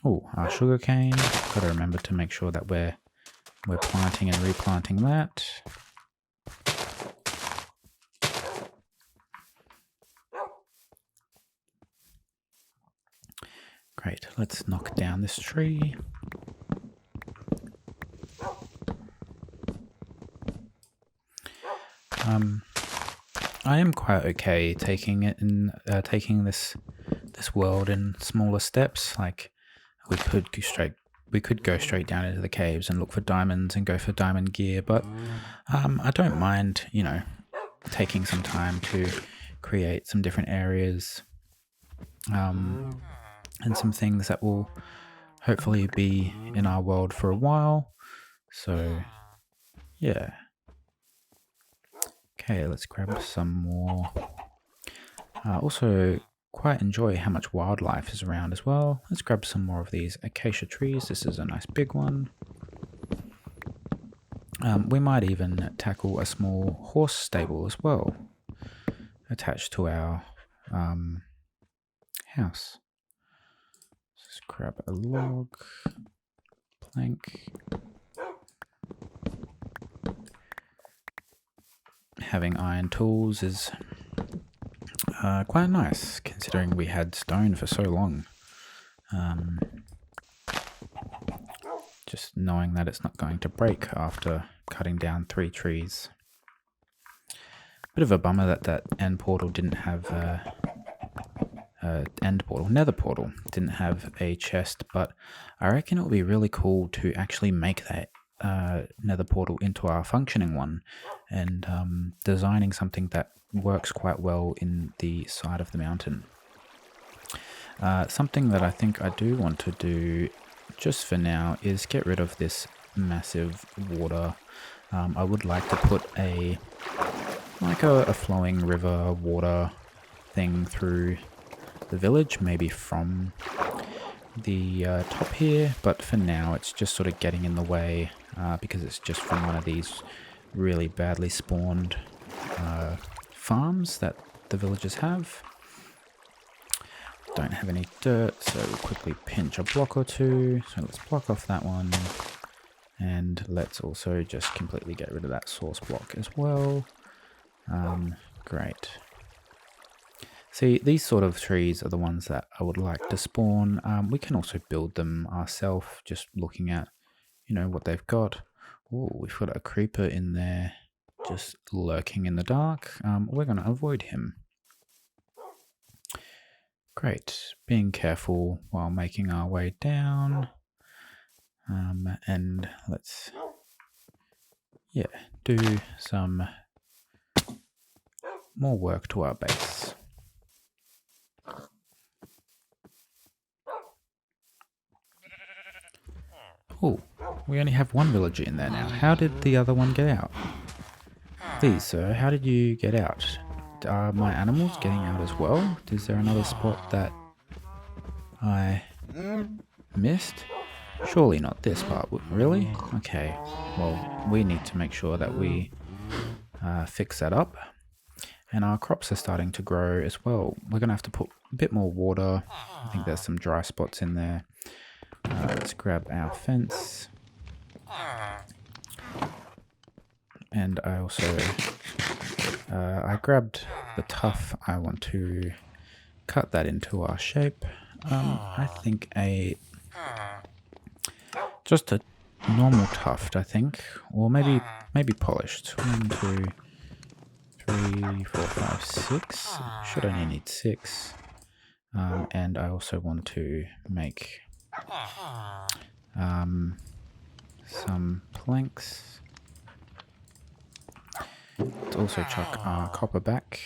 Oh, our sugarcane. Got to remember to make sure that we're planting and replanting that. Great, let's knock down this tree. I am quite okay taking it in taking this world in smaller steps. Like we could go straight down into the caves and look for diamonds and go for diamond gear, but I don't mind, you know, taking some time to create some different areas and some things that will hopefully be in our world for a while. So yeah. Okay, let's grab some more. Also, quite enjoy how much wildlife is around as well. Let's grab some more of these acacia trees. This is a nice big one. We might even tackle a small horse stable as well, attached to our house. Let's grab a log, plank. Having iron tools is quite nice, considering we had stone for so long. Just knowing that it's not going to break after cutting down 3 trees. Bit of a bummer that that end portal didn't have nether portal didn't have a chest, but I reckon it would be really cool to actually make that nether portal into our functioning one, and designing something that works quite well in the side of the mountain. Something that I think I do want to do just for now is get rid of this massive water. I would like to put a flowing river water thing through the village, maybe from the top here, but for now it's just sort of getting in the way because it's just from one of these really badly spawned farms that the villagers have. Don't have any dirt, so we'll quickly pinch a block or two. So let's block off that one, and let's also just completely get rid of that source block as well. Great. See, these sort of trees are the ones that I would like to spawn. We can also build them ourselves, just looking at, you know, what they've got. Oh, we've got a creeper in there just lurking in the dark. We're going to avoid him. Great. Being careful while making our way down. And let's, do some more work to our base. Oh, we only have one villager in there now. How did the other one get out? Please, sir, how did you get out? Are my animals getting out as well? Is there another spot that I missed? Surely not this part, really? Okay, well, we need to make sure that we fix that up. And our crops are starting to grow as well. We're going to have to put a bit more water. I think there's some dry spots in there. Let's grab our fence. And I also, I grabbed the tuff. I want to cut that into our shape. I think just a normal tuft, I think, or maybe polished. 1, 2, 3, 4, 5, 6. Should only need 6. And I also want to make some planks. Let's also chuck our copper back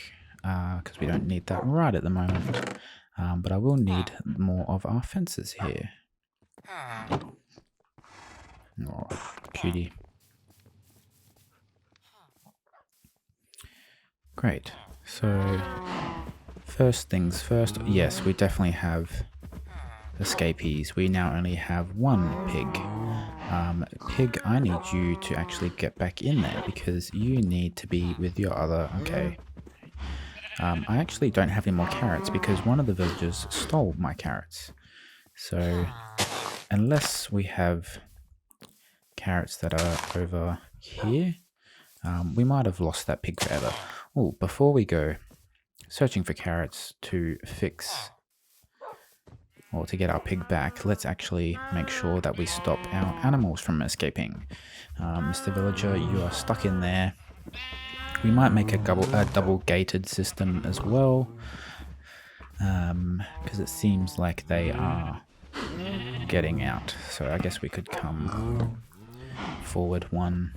because we don't need that right at the moment. But I will need more of our fences here. Oh, cutie. Great. So, first things first. Yes, we definitely have escapees. We now only have 1 pig. Pig, I need you to actually get back in there because you need to be with your other... Okay. I actually don't have any more carrots because one of the villagers stole my carrots. So, unless we have carrots that are over here, we might have lost that pig forever. Oh, before we go searching for carrots to fix or to get our pig back, let's actually make sure that we stop our animals from escaping. Mr. Villager, you are stuck in there. We might make a double gated system as well, because it seems like they are getting out. So I guess we could come forward 1.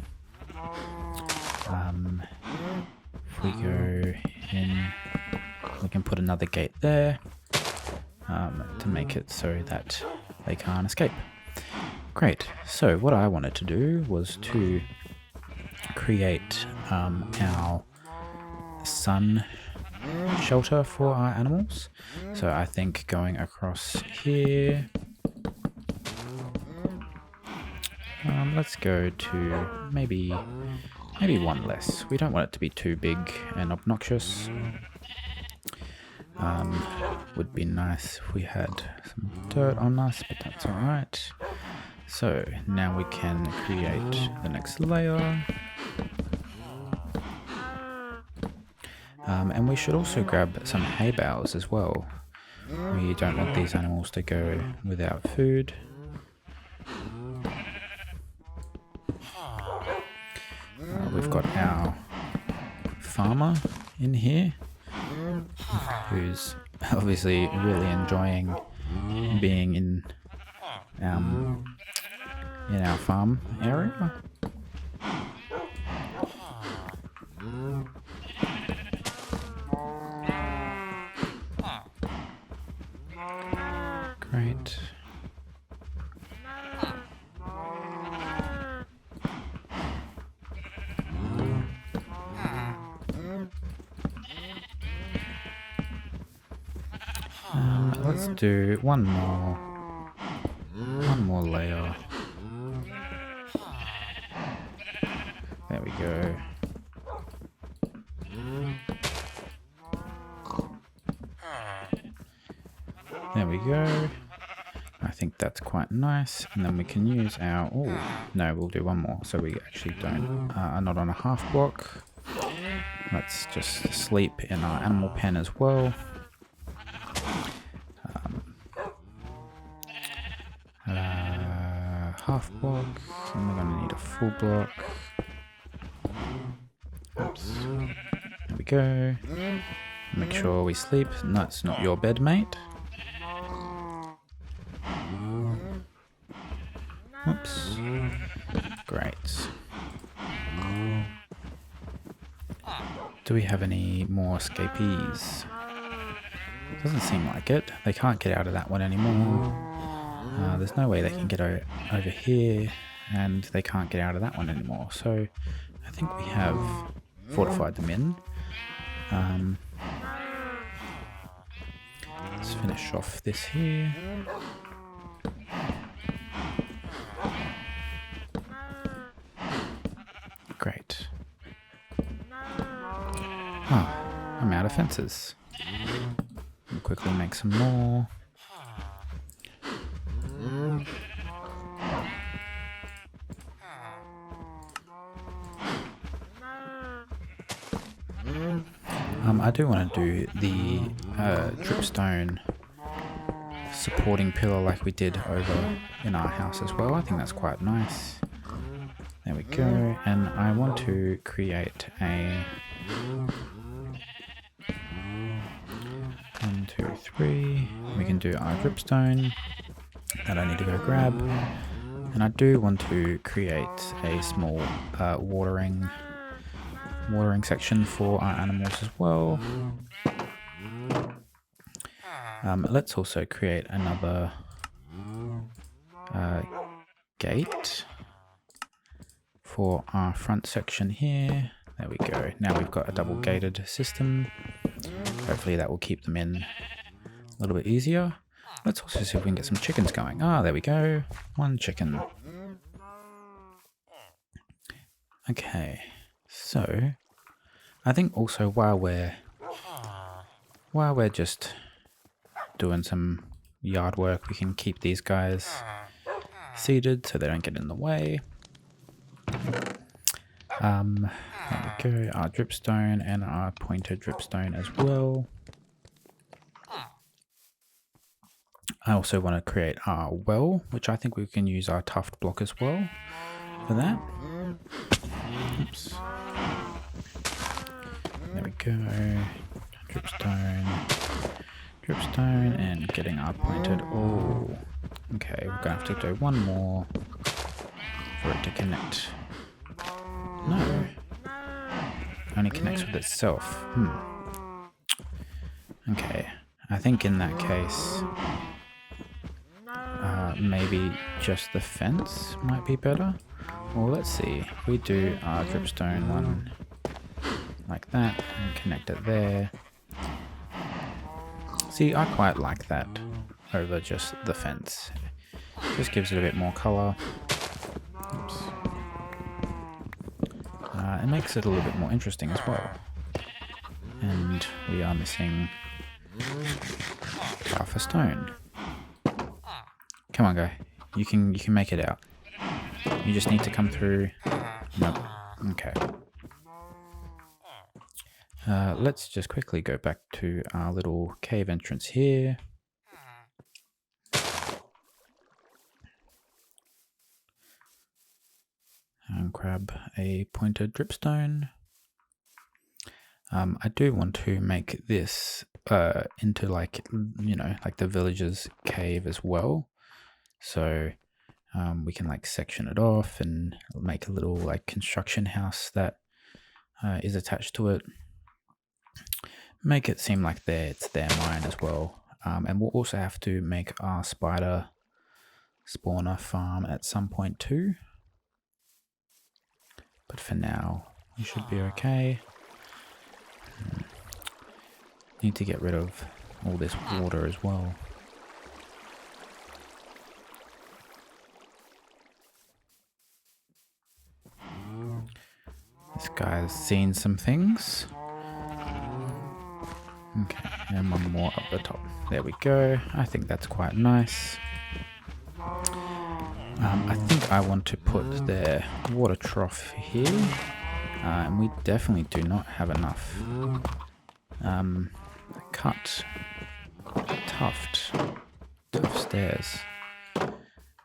If we go in, we can put another gate there to make it so that they can't escape. Great. So what I wanted to do was to create our sun shelter for our animals. So I think going across here, let's go to maybe 1 less. We don't want it to be too big and obnoxious. Would be nice if we had some dirt on us, but that's alright. So now we can create the next layer. And we should also grab some hay bales as well. We don't want these animals to go without food. We've got our farmer in here, who's obviously really enjoying being in our farm area. Great. Let's do one more layer. There we go. There we go. I think that's quite nice. And then we can use our... Oh, no, we'll do one more. So we actually are not on a half block. Let's just sleep in our animal pen as well. Half block, and we're going to need a full block. Oops. There we go. Make sure we sleep. No, it's not your bed, mate. Oops. Great. Do we have any more escapees? Doesn't seem like it. They can't get out of that one anymore. There's no way they can get over here, and they can't get out of that one anymore. So I think we have fortified them in. Let's finish off this here. Great. Ah, I'm out of fences. We'll quickly make some more. do want to do the dripstone supporting pillar like we did over in our house as well. I think that's quite nice. There we go. And I want to create a 1, 2, 3. We can do our dripstone that I need to go grab. And I do want to create a small watering section for our animals as well. Let's also create another gate for our front section here. There we go. Now we've got a double gated system. Hopefully that will keep them in a little bit easier. Let's also see if we can get some chickens going. Ah, there we go. 1 chicken. Okay, so I think also while we're just doing some yard work, we can keep these guys seated so they don't get in the way. There we go, our dripstone and our pointer dripstone as well. I also want to create our well, which I think we can use our tuft block as well for that. Oops. There we go. Dripstone, and getting our pointed. Oh, okay. We're gonna have to do one more for it to connect. No, only connects with itself. Okay, I think in that case, maybe just the fence might be better. Well, let's see. If we do our dripstone one like that and connect it there. See, I quite like that over just the fence. Just gives it a bit more color. Oops. It makes it a little bit more interesting as well. And we are missing half a stone. Come on, guy. You can make it out. You just need to come through. Nope. Okay. Let's just quickly go back to our little cave entrance here. And grab a pointed dripstone. I do want to make this into like, you know, like the villager's cave as well. So we can like section it off and make a little like construction house that is attached to it. Make it seem like it's their mine as well. And we'll also have to make our spider spawner farm at some point too. But for now, we should be okay. Need to get rid of all this water as well. This guy's seen some things. Okay, and one more up the top. There we go. I think that's quite nice. I think I want to put their water trough here. And we definitely do not have enough. Cut. Tough stairs.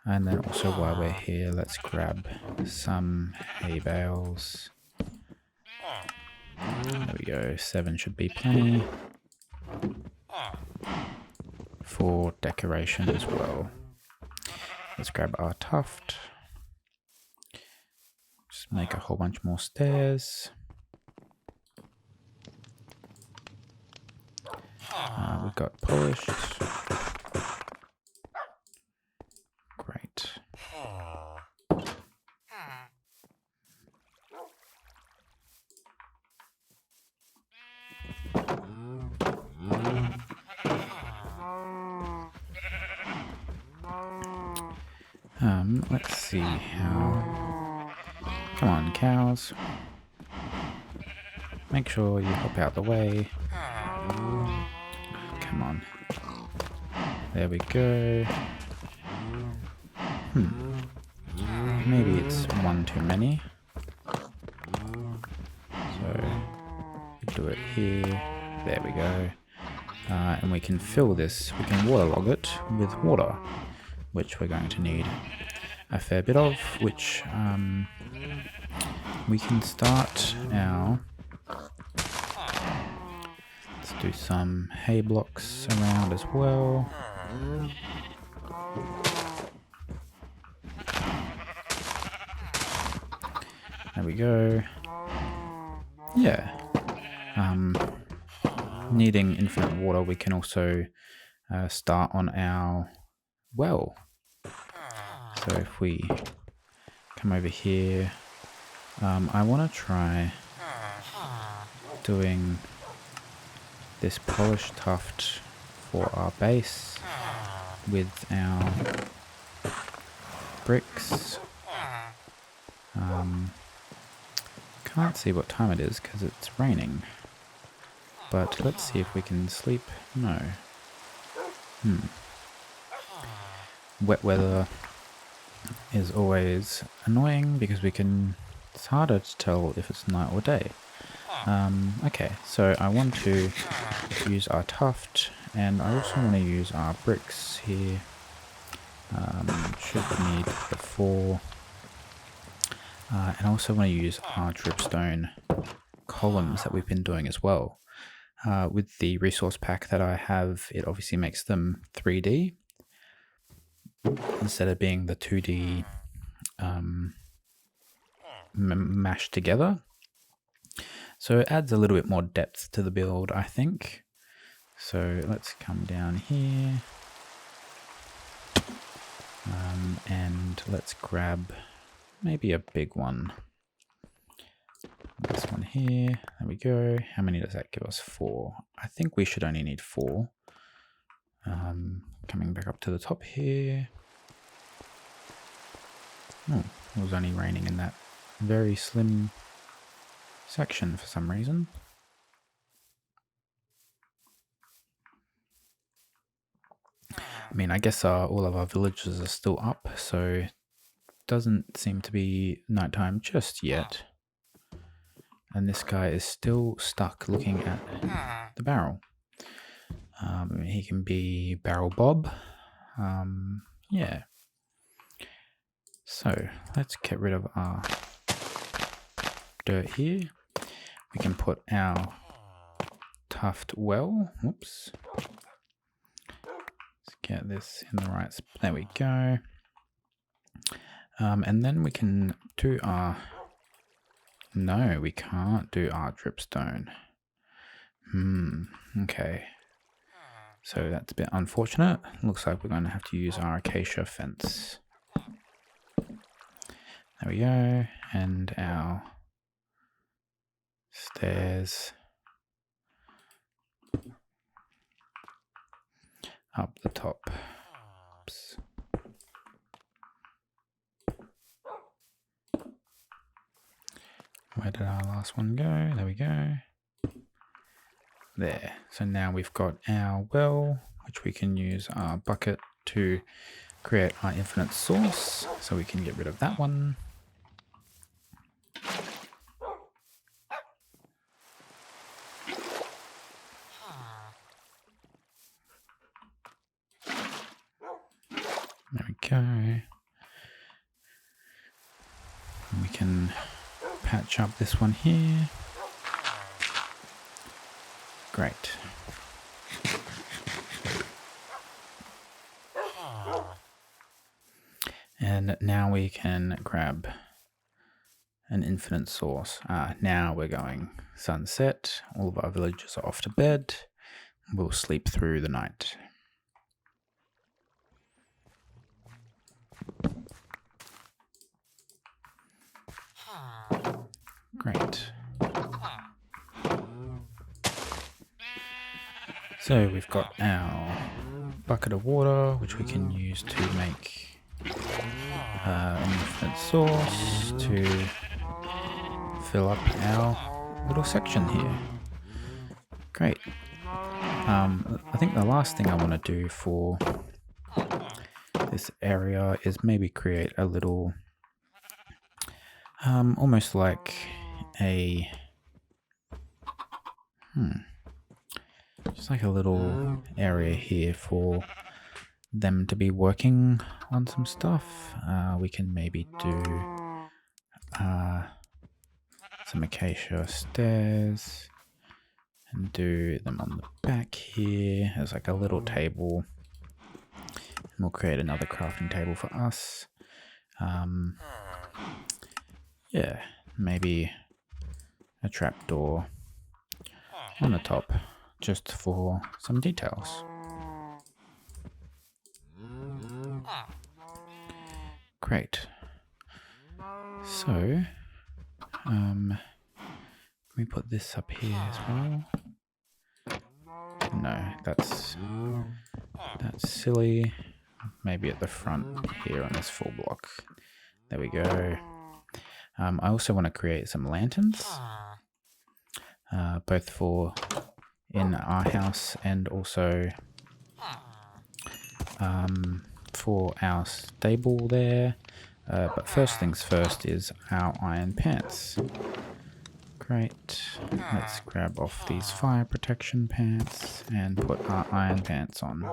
And then also while we're here, let's grab some hay bales. There we go, 7 should be plenty. For decoration as well. Let's grab our tuft. Just make a whole bunch more stairs. We've got polished. Great. Let's see how... Come on, cows. Make sure you hop out the way. Come on. There we go. Maybe it's one too many. So, we do it here. There we go. And we can fill this, we can waterlog it with water, which we're going to need a fair bit of, which we can start our... Let's do some hay blocks around as well. There we go. Yeah. Needing infinite water, we can also start on our well. So if we come over here, I want to try doing this polished tuft for our base with our bricks. Can't see what time it is because it's raining, but let's see if we can sleep. No. Wet weather is always annoying because it's harder to tell if it's night or day. Okay, so I want to use our tuft, and I also want to use our bricks here. Should need the 4. And I also want to use our dripstone columns that we've been doing as well. With the resource pack that I have, it obviously makes them 3D instead of being the 2D mashed together. So it adds a little bit more depth to the build, I think. So let's come down here. And let's grab maybe a big one. This one here. There we go. How many does that give us? 4. I think we should only need 4. Coming back up to the top here. Oh, it was only raining in that very slim section for some reason. I mean, I guess all of our villages are still up, so it doesn't seem to be nighttime just yet. And this guy is still stuck looking at the barrel. He can be Barrel Bob. Yeah. So let's get rid of our dirt here. We can put our tuft well. Whoops. Let's get this in the right spot. There we go. And then we can do our... No, we can't do our dripstone. Okay. So that's a bit unfortunate. Looks like we're going to have to use our acacia fence. There we go. And our stairs up the top. Oops. Where did our last one go? There we go. There. So now we've got our well, which we can use our bucket to create our infinite source. So we can get rid of that one. There we go. And we can patch up this one here. Great. And now we can grab an infinite source. Now we're going sunset. All of our villagers are off to bed. We'll sleep through the night. Great. So we've got our bucket of water, which we can use to make an infinite source to fill up our little section here. Great. I think the last thing I want to do for this area is maybe create a little, almost like a, just like a little area here for them to be working on some stuff. We can maybe do some acacia stairs and do them on the back here as like a little table. And we'll create another crafting table for us. Yeah, maybe a trapdoor on the top just for some details. Great. So, can we put this up here as well? No, that's silly. Maybe at the front here on this full block. There we go. I also want to create some lanterns, both for in our house and also for our stable there. But first things first is our iron pants. Great. Let's grab off these fire protection pants and put our iron pants on.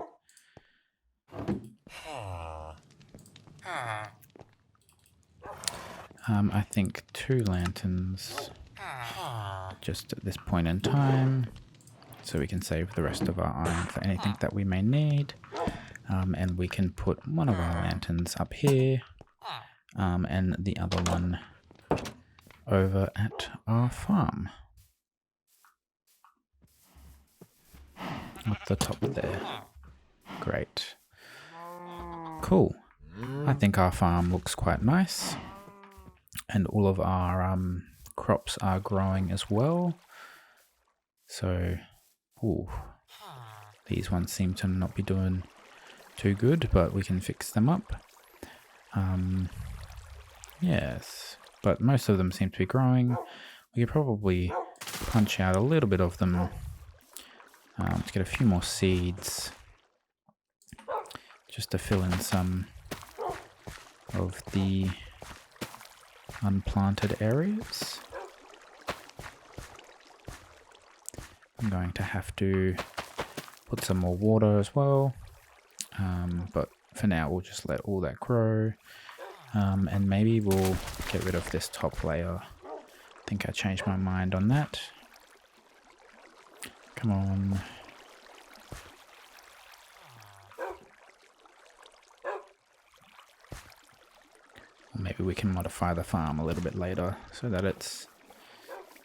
I think 2 lanterns just at this point in time, so we can save the rest of our iron for anything that we may need. And we can put one of our lanterns up here, and the other one over at our farm. At the top there. Great. Cool. I think our farm looks quite nice. And all of our crops are growing as well. So, ooh, these ones seem to not be doing too good, but we can fix them up. Yes, but most of them seem to be growing. We could probably punch out a little bit of them to get a few more seeds, just to fill in some of the unplanted areas. I'm going to have to put some more water as well, but for now we'll just let all that grow, and maybe we'll get rid of this top layer. I think I changed my mind on that. Come on. Maybe we can modify the farm a little bit later so that it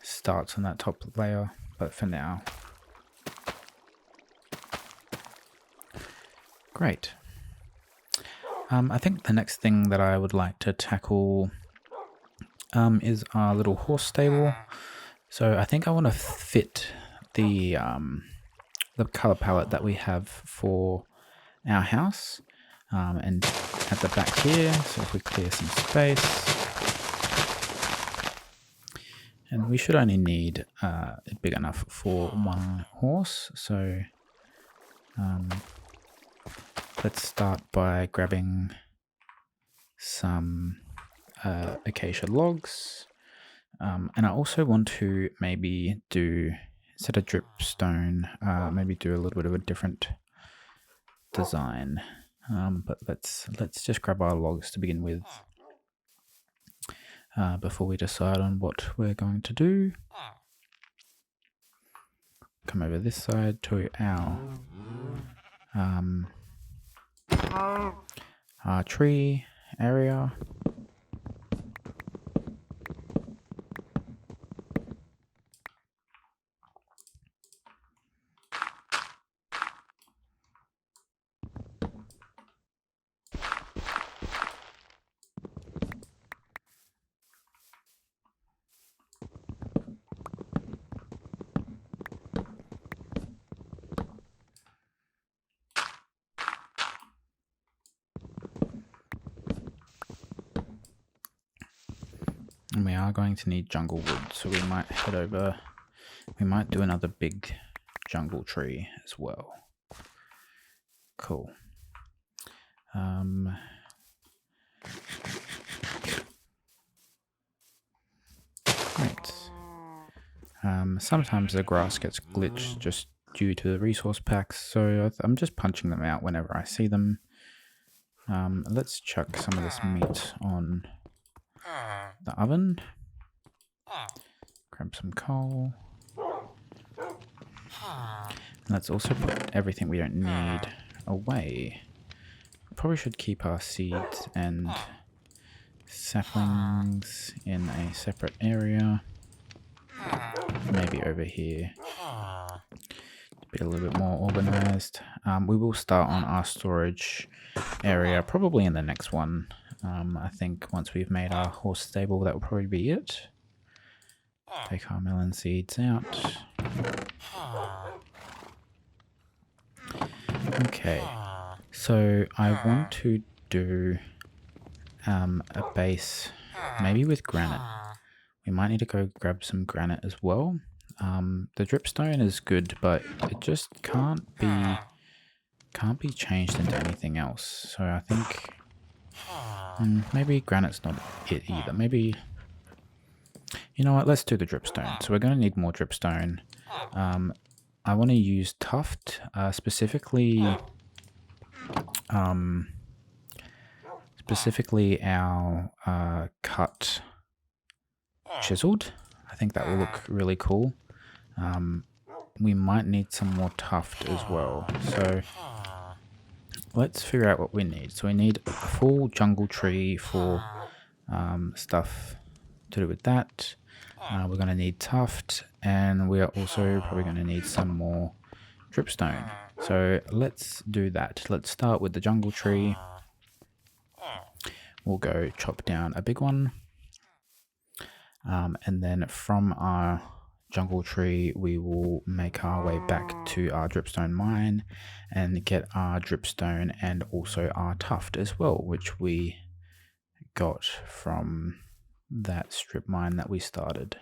starts on that top layer, but for now. Great. I think the next thing that I would like to tackle is our little horse stable. So I think I want to fit the color palette that we have for our house, and at the back here. So if we clear some space, and we should only need it big enough for 1 horse. So let's start by grabbing some acacia logs, and I also want to maybe do, instead of dripstone, maybe do a little bit of a different design. But let's just grab our logs to begin with, before we decide on what we're going to do. Come over this side to our tree area. And we are going to need jungle wood, so we might head over, we might do another big jungle tree as well. Cool. Great. Sometimes the grass gets glitched due to the resource packs, so I'm just punching them out whenever I see them. Let's chuck some of this meat on the oven. Grab some coal. And let's also put everything we don't need away. Probably should keep our seeds and saplings in a separate area. Maybe over here. Be a little bit more organized. We will start on our storage area probably in the next one. I think once we've made our horse stable, that will probably be it. Take our melon seeds out. Okay, so I want to do a base maybe with granite. We might need to go grab some granite as well. The dripstone is good, but it just can't be changed into anything else. So I think maybe granite's not it either. Maybe, you know what, let's do the dripstone. So we're going to need more dripstone. I want to use tuft, specifically our cut chiseled. I think that will look really cool. We might need some more tuft as well. So let's figure out what we need. So we need a full jungle tree for stuff to do with that. We're going to need tuft, and we are also probably going to need some more dripstone. So let's do that. Let's start with the jungle tree. We'll go chop down a big one. And then from our jungle tree, we will make our way back to our dripstone mine and get our dripstone and also our tuft as well, which we got from that strip mine that we started.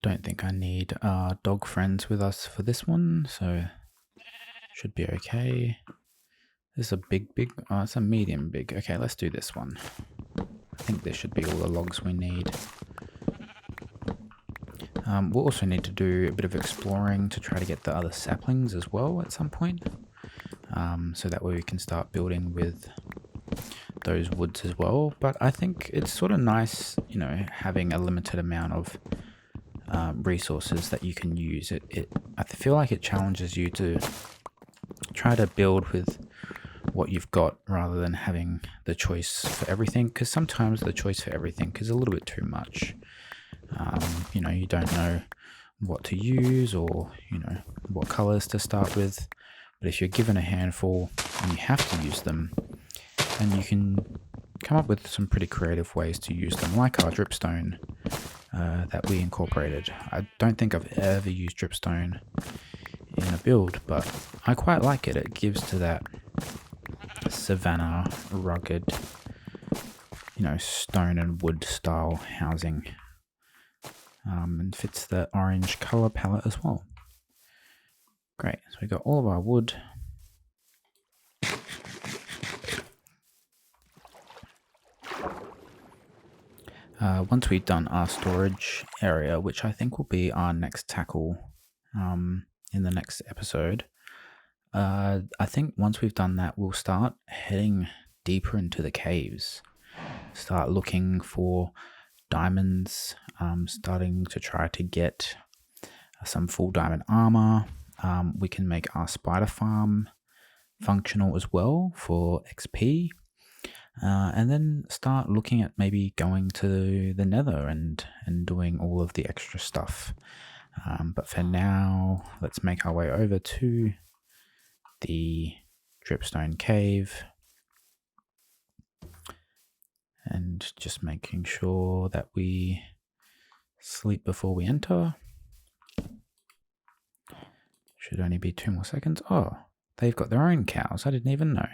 Don't think I need our dog friends with us for this one, so should be okay. This is a big, it's a medium big. Okay, let's do this one. I think this should be all the logs we need. We'll also need to do a bit of exploring to try to get the other saplings as well at some point. So that way we can start building with those woods as well. But I think it's sort of nice, you know, having a limited amount of resources that you can use. I feel like it challenges you to try to build with what you've got rather than having the choice for everything, because sometimes the choice for everything is a little bit too much. You know, you don't know what to use or, you know, what colors to start with. But if you're given a handful and you have to use them, then you can come up with some pretty creative ways to use them, like our dripstone that we incorporated. I don't think I've ever used dripstone in a build, but I quite like it. It gives to that savanna, rugged, you know, stone and wood style housing, and fits the orange color palette as well. Great, so we got all of our wood. Once we've done our storage area, which I think will be our next tackle in the next episode, I think once we've done that, we'll start heading deeper into the caves. Start looking for diamonds, starting to try to get some full diamond armor. We can make our spider farm functional as well for XP. And then start looking at maybe going to the nether and doing all of the extra stuff. But for now, let's make our way over to the dripstone cave. And just making sure that we sleep before we enter. Should only be 2 more seconds. Oh, they've got their own cows. I didn't even know.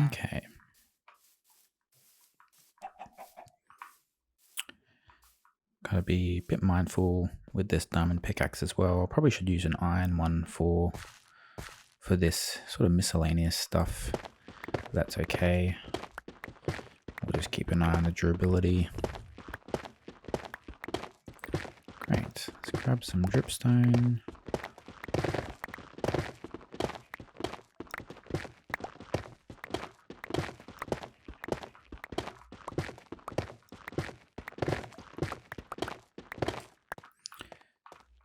Okay, Gotta be a bit mindful with this diamond pickaxe as well. I probably should use an iron one for this sort of miscellaneous stuff. That's okay. We'll just keep an eye on the durability. Great. Let's grab some dripstone.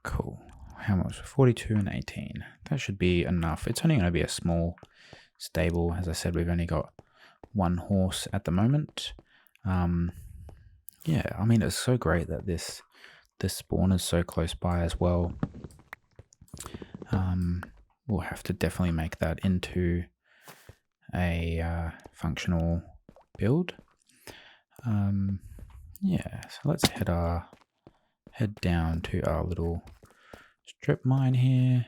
Cool. How much? 42 and 18. That should be enough. It's only going to be a small stable. As I said, we've only got one horse at the moment. Yeah, I mean, it's so great that this spawn is so close by as well. We'll have to definitely make that into a functional build. Yeah, so let's head down to our little strip mine here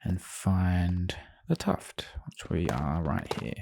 and find the tuft, which we are right here.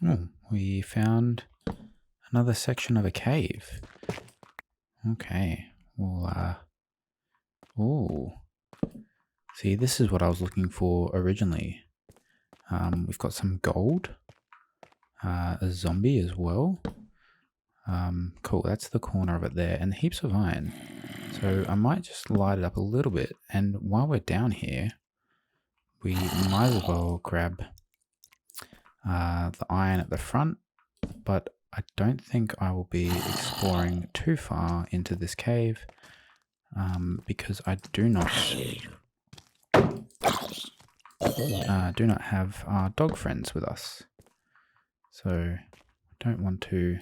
Oh, we found another section of a cave. Okay, well, oh, see, this is what I was looking for originally. We've got some gold, a zombie as well. Cool, that's the corner of it there, and heaps of iron. So I might just light it up a little bit, and while we're down here, we might as well grab the iron at the front, but I don't think I will be exploring too far into this cave because I do not have our dog friends with us. So I don't want to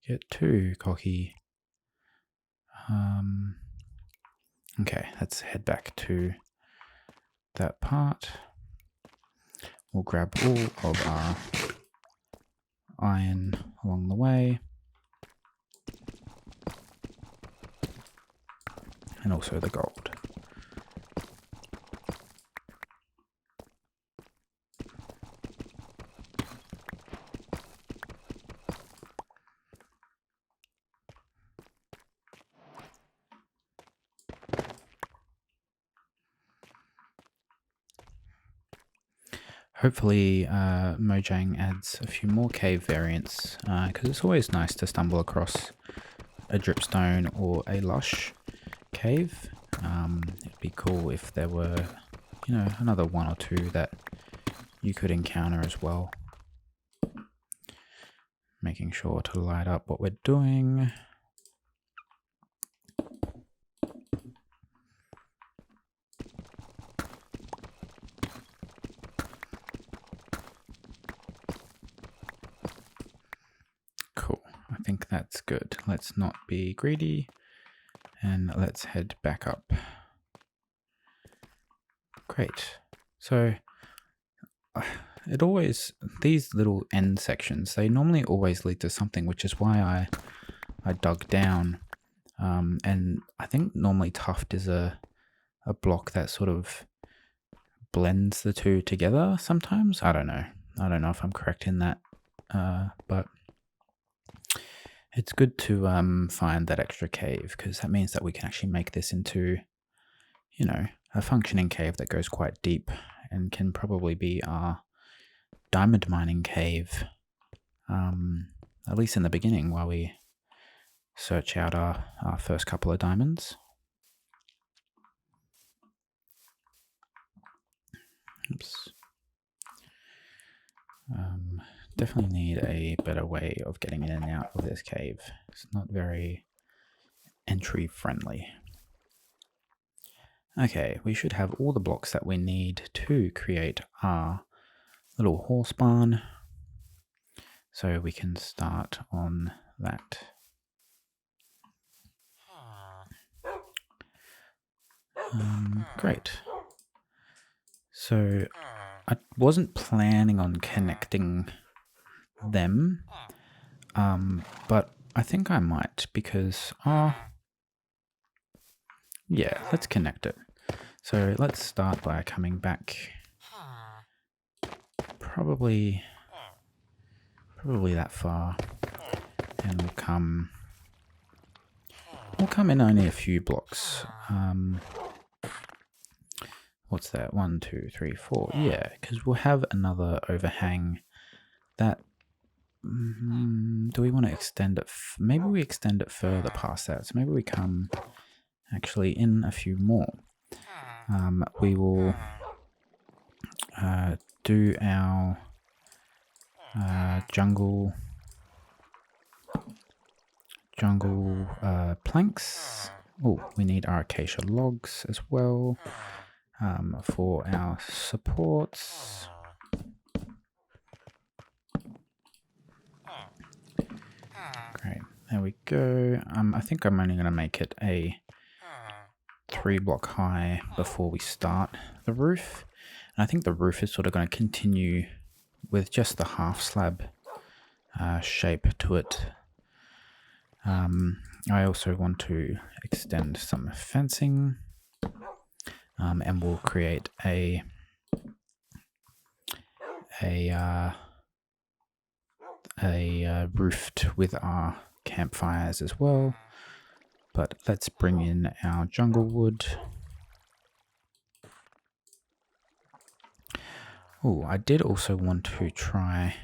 get too cocky. Okay, let's head back to that part. We'll grab all of our iron along the way. And also the gold. Hopefully Mojang adds a few more cave variants, because it's always nice to stumble across a dripstone or a lush cave. It'd be cool if there were, you know, another one or two that you could encounter as well. Making sure to light up what we're doing. Cool, I think that's good. Let's not be greedy and let's head back up. Great. So it always, these little end sections, they normally always lead to something, which is why I dug down. And I think normally tuft is a block that sort of blends the two together sometimes. I don't know if I'm correct in that, but it's good to find that extra cave, because that means that we can actually make this into, you know, a functioning cave that goes quite deep and can probably be our diamond mining cave, at least in the beginning while we search out our first couple of diamonds. Oops. Definitely need a better way of getting in and out of this cave. It's not very entry friendly. Okay, we should have all the blocks that we need to create our little horse barn. So we can start on that. Great. So I wasn't planning on connecting them, but I think I might because, yeah, let's connect it. So let's start by coming back probably that far, and we'll come in only a few blocks. What's that? 1, 2, 3, 4. Yeah, because we'll have another overhang that. Do we want to extend it? Maybe we extend it further past that. So maybe we come actually in a few more. We will do our jungle planks. Oh, we need our acacia logs as well for our supports. Great, there we go. I think I'm only going to make it a 3 block high before we start the roof. And I think the roof is sort of going to continue with just the half slab shape to it. I also want to extend some fencing, and we'll create a roofed with our campfires as well. But let's bring in our jungle wood. Oh, I did also want to try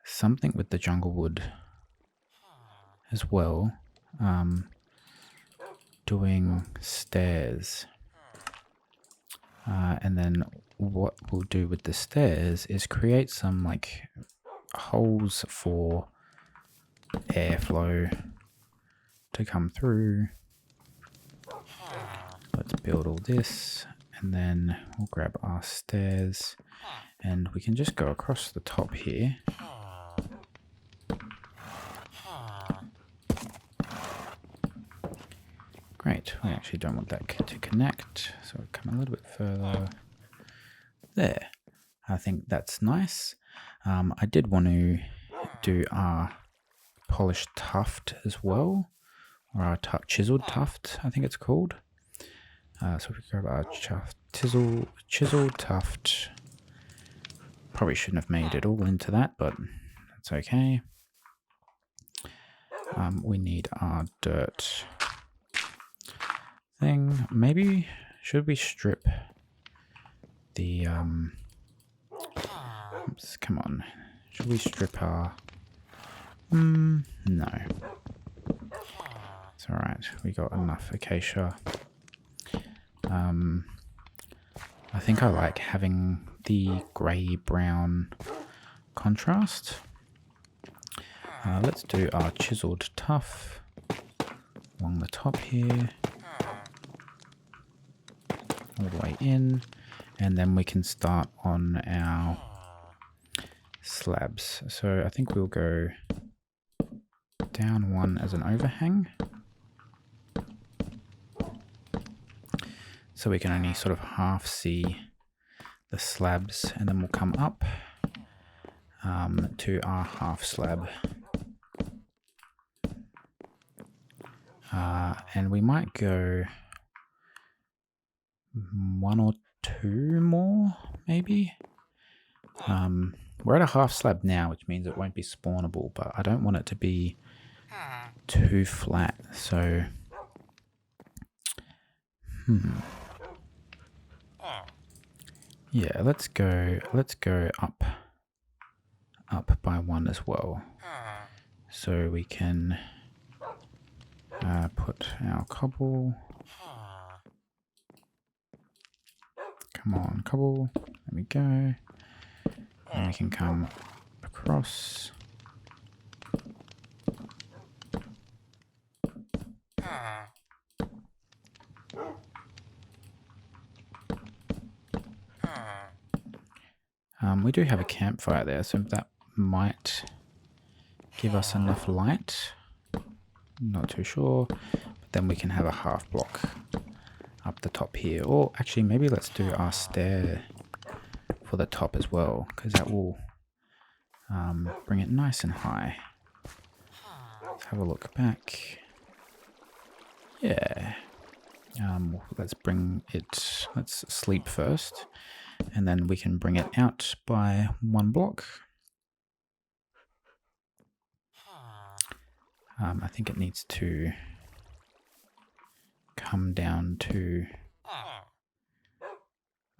something with the jungle wood as well. Doing stairs. And then what we'll do with the stairs is create some like holes for airflow to come through. Let's build all this, and then we'll grab our stairs, and we can just go across the top here. Great, we actually don't want that to connect, so we'll come a little bit further. There, I think that's nice. I did want to do our polished tuft as well, or our chiseled tuft, I think it's called. So we grab our chiseled tuft. Probably shouldn't have made it all into that, but that's okay. We need our dirt thing. Maybe should we strip the oops, come on. Should we strip our no. It's alright, we got enough acacia. I think I like having the grey-brown contrast. Let's do our chiseled tuff along the top here, all the way in, and then we can start on our slabs. So I think we'll go down one as an overhang, so we can only sort of half see the slabs, and then we'll come up to our half slab. And we might go 1 or 2 more, maybe. We're at a half slab now, which means it won't be spawnable, but I don't want it to be too flat, so yeah, let's go up by 1 as well, so we can put our cobble. Come on, cobble. There we go. And we can come across. We do have a campfire there, so that might give us enough light. Not too sure, but then we can have a half block up the top here. Or actually, maybe let's do our stair for the top as well, because that will bring it nice and high. Let's have a look back. Yeah. Let's bring it, let's sleep first, and then we can bring it out by 1 block. I think it needs to come down to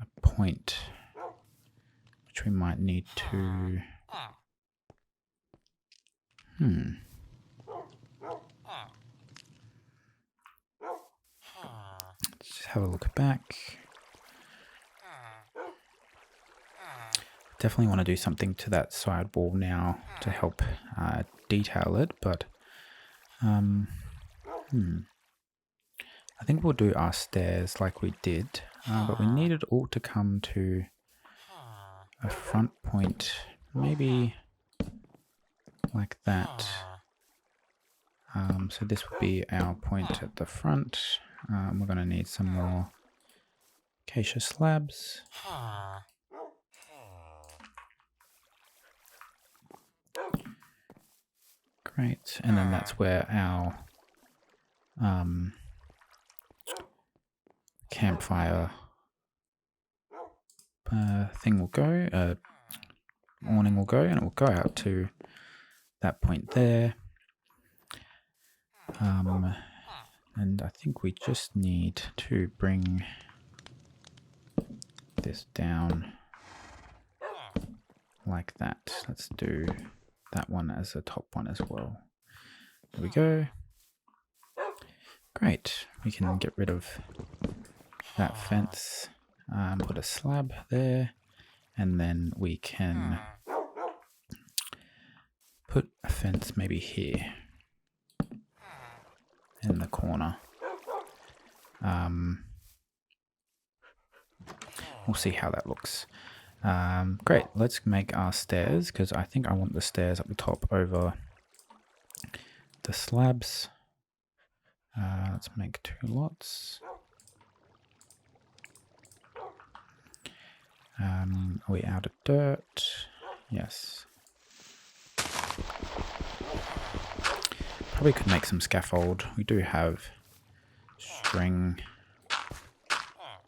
a point which we might need to... Let's just have a look back. Definitely want to do something to that side wall now to help detail it, but I think we'll do our stairs like we did, but we need it all to come to a front point, maybe like that. So this would be our point at the front. We're going to need some more acacia slabs. Great, and then that's where our campfire thing will go, awning will go, and it will go out to that point there. And I think we just need to bring this down like that. Let's do that one as a top one as well. There we go. Great. We can get rid of that fence, put a slab there, and then we can put a fence maybe here in the corner. We'll see how that looks. Great, let's make our stairs, because I think I want the stairs up the top over the slabs. Let's make 2 lots. Are we out of dirt? Yes. Probably could make some scaffold. We do have string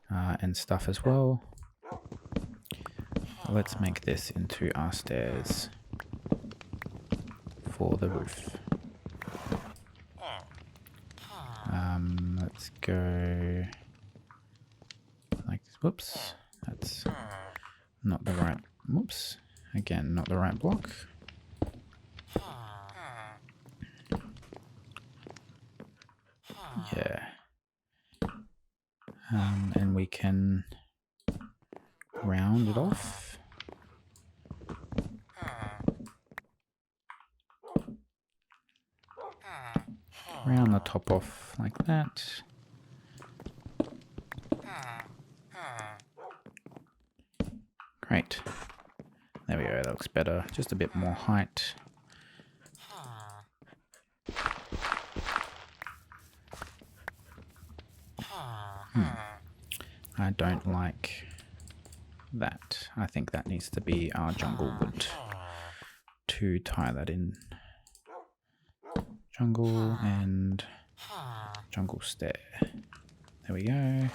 and stuff as well. Let's make this into our stairs for the roof. Let's go like, whoops, that's not the right, whoops, again, not the right block. Yeah. And we can round it off. Round the top off like that. Great. There we go, that looks better. Just a bit more height. I don't like that. I think that needs to be our jungle wood to tie that in. Jungle and jungle stair. There we go.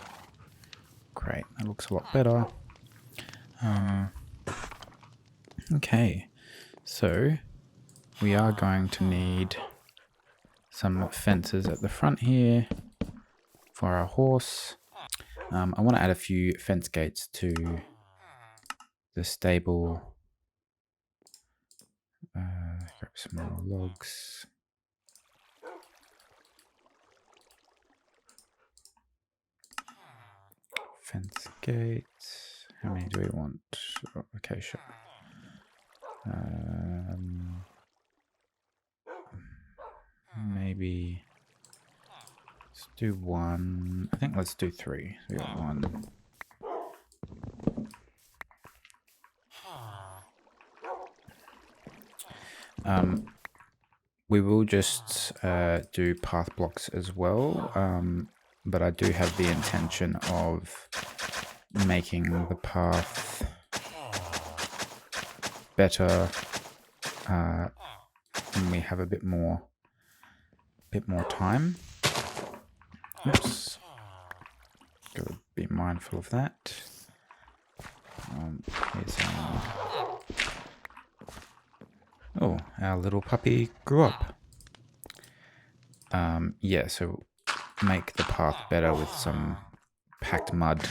Great, that looks a lot better. Okay, so we are going to need some fences at the front here for our horse. I want to add a few fence gates to the stable. Grab some more logs. Fence gates. How many do we want? Oh, acacia. Maybe let's do 1. I think let's do 3. So we got 1. We will just do path blocks as well. but I do have the intention of making the path better when we have a bit more time. Oops. Gotta be mindful of that. Oh, our little puppy grew up. Yeah, so make the path better with some packed mud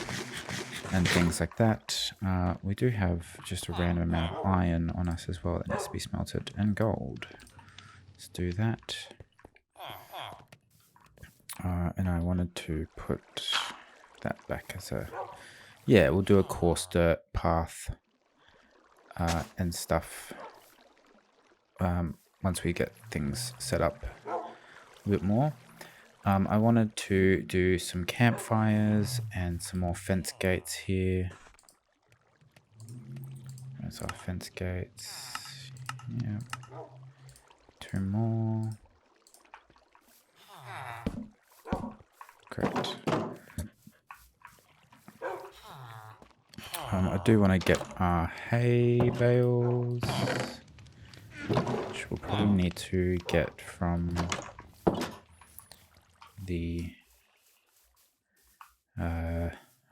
and things like that. We do have just a random amount of iron on us as well that needs to be smelted, and gold. Let's do that. And I wanted to put that back as a... Yeah, we'll do a coarse dirt path and stuff once we get things set up a bit more. I wanted to do some campfires and some more fence gates here. There's our fence gates. Yeah. 2 more. Great. I do want to get our hay bales, which we'll probably need to get from the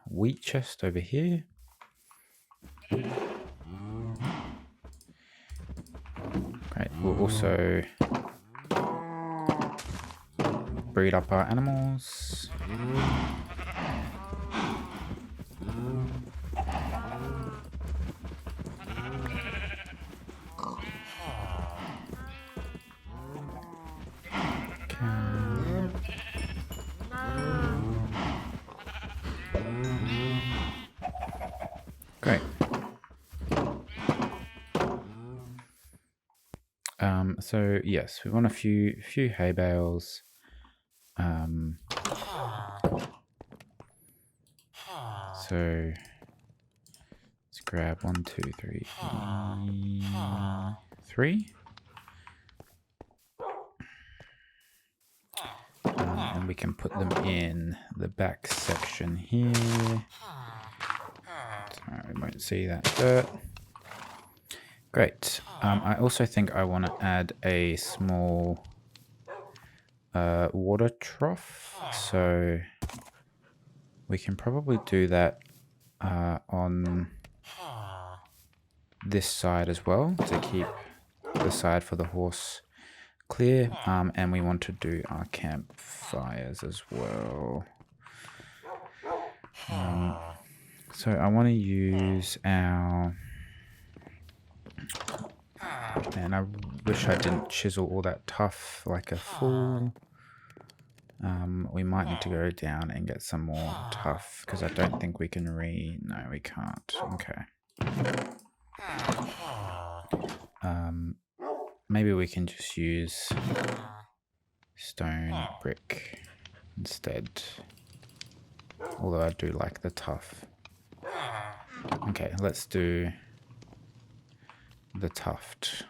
wheat chest over here. Great. We'll also breed up our animals. Great. So yes, we want a few hay bales. So let's grab 1, 2, 3, 3. And we can put them in the back section here. So we won't see that dirt. Great. I also think I want to add a small water trough. So we can probably do that on this side as well to keep the side for the horse clear. And we want to do our campfires as well. So I want to use our... Man, I wish I didn't chisel all that tough like a fool. We might need to go down and get some more tough, because I don't think we can No, we can't. Okay. Maybe we can just use stone brick instead. Although I do like the tough. Okay, let's do the tuft.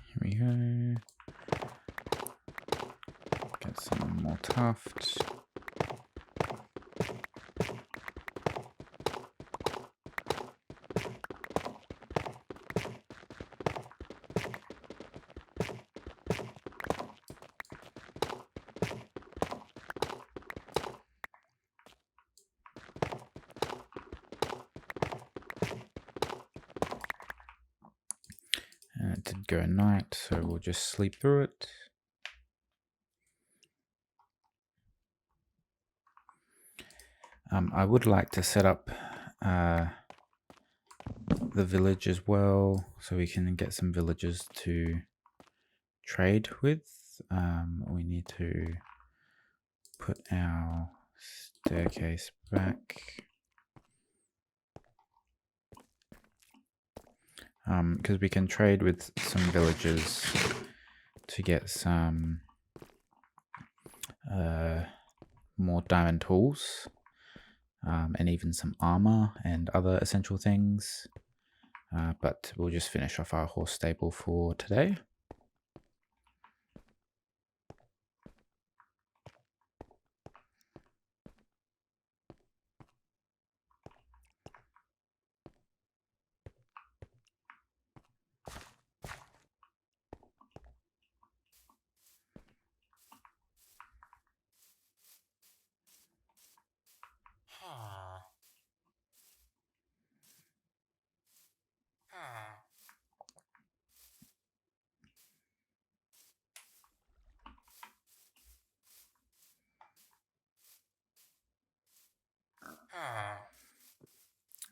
Here we go. Get some more tufts. And it did go night, so we'll just sleep through it. I would like to set up the village as well, so we can get some villagers to trade with. We need to put our staircase back. Because we can trade with some villagers to get some more diamond tools, and even some armor and other essential things. But we'll just finish off our horse stable for today.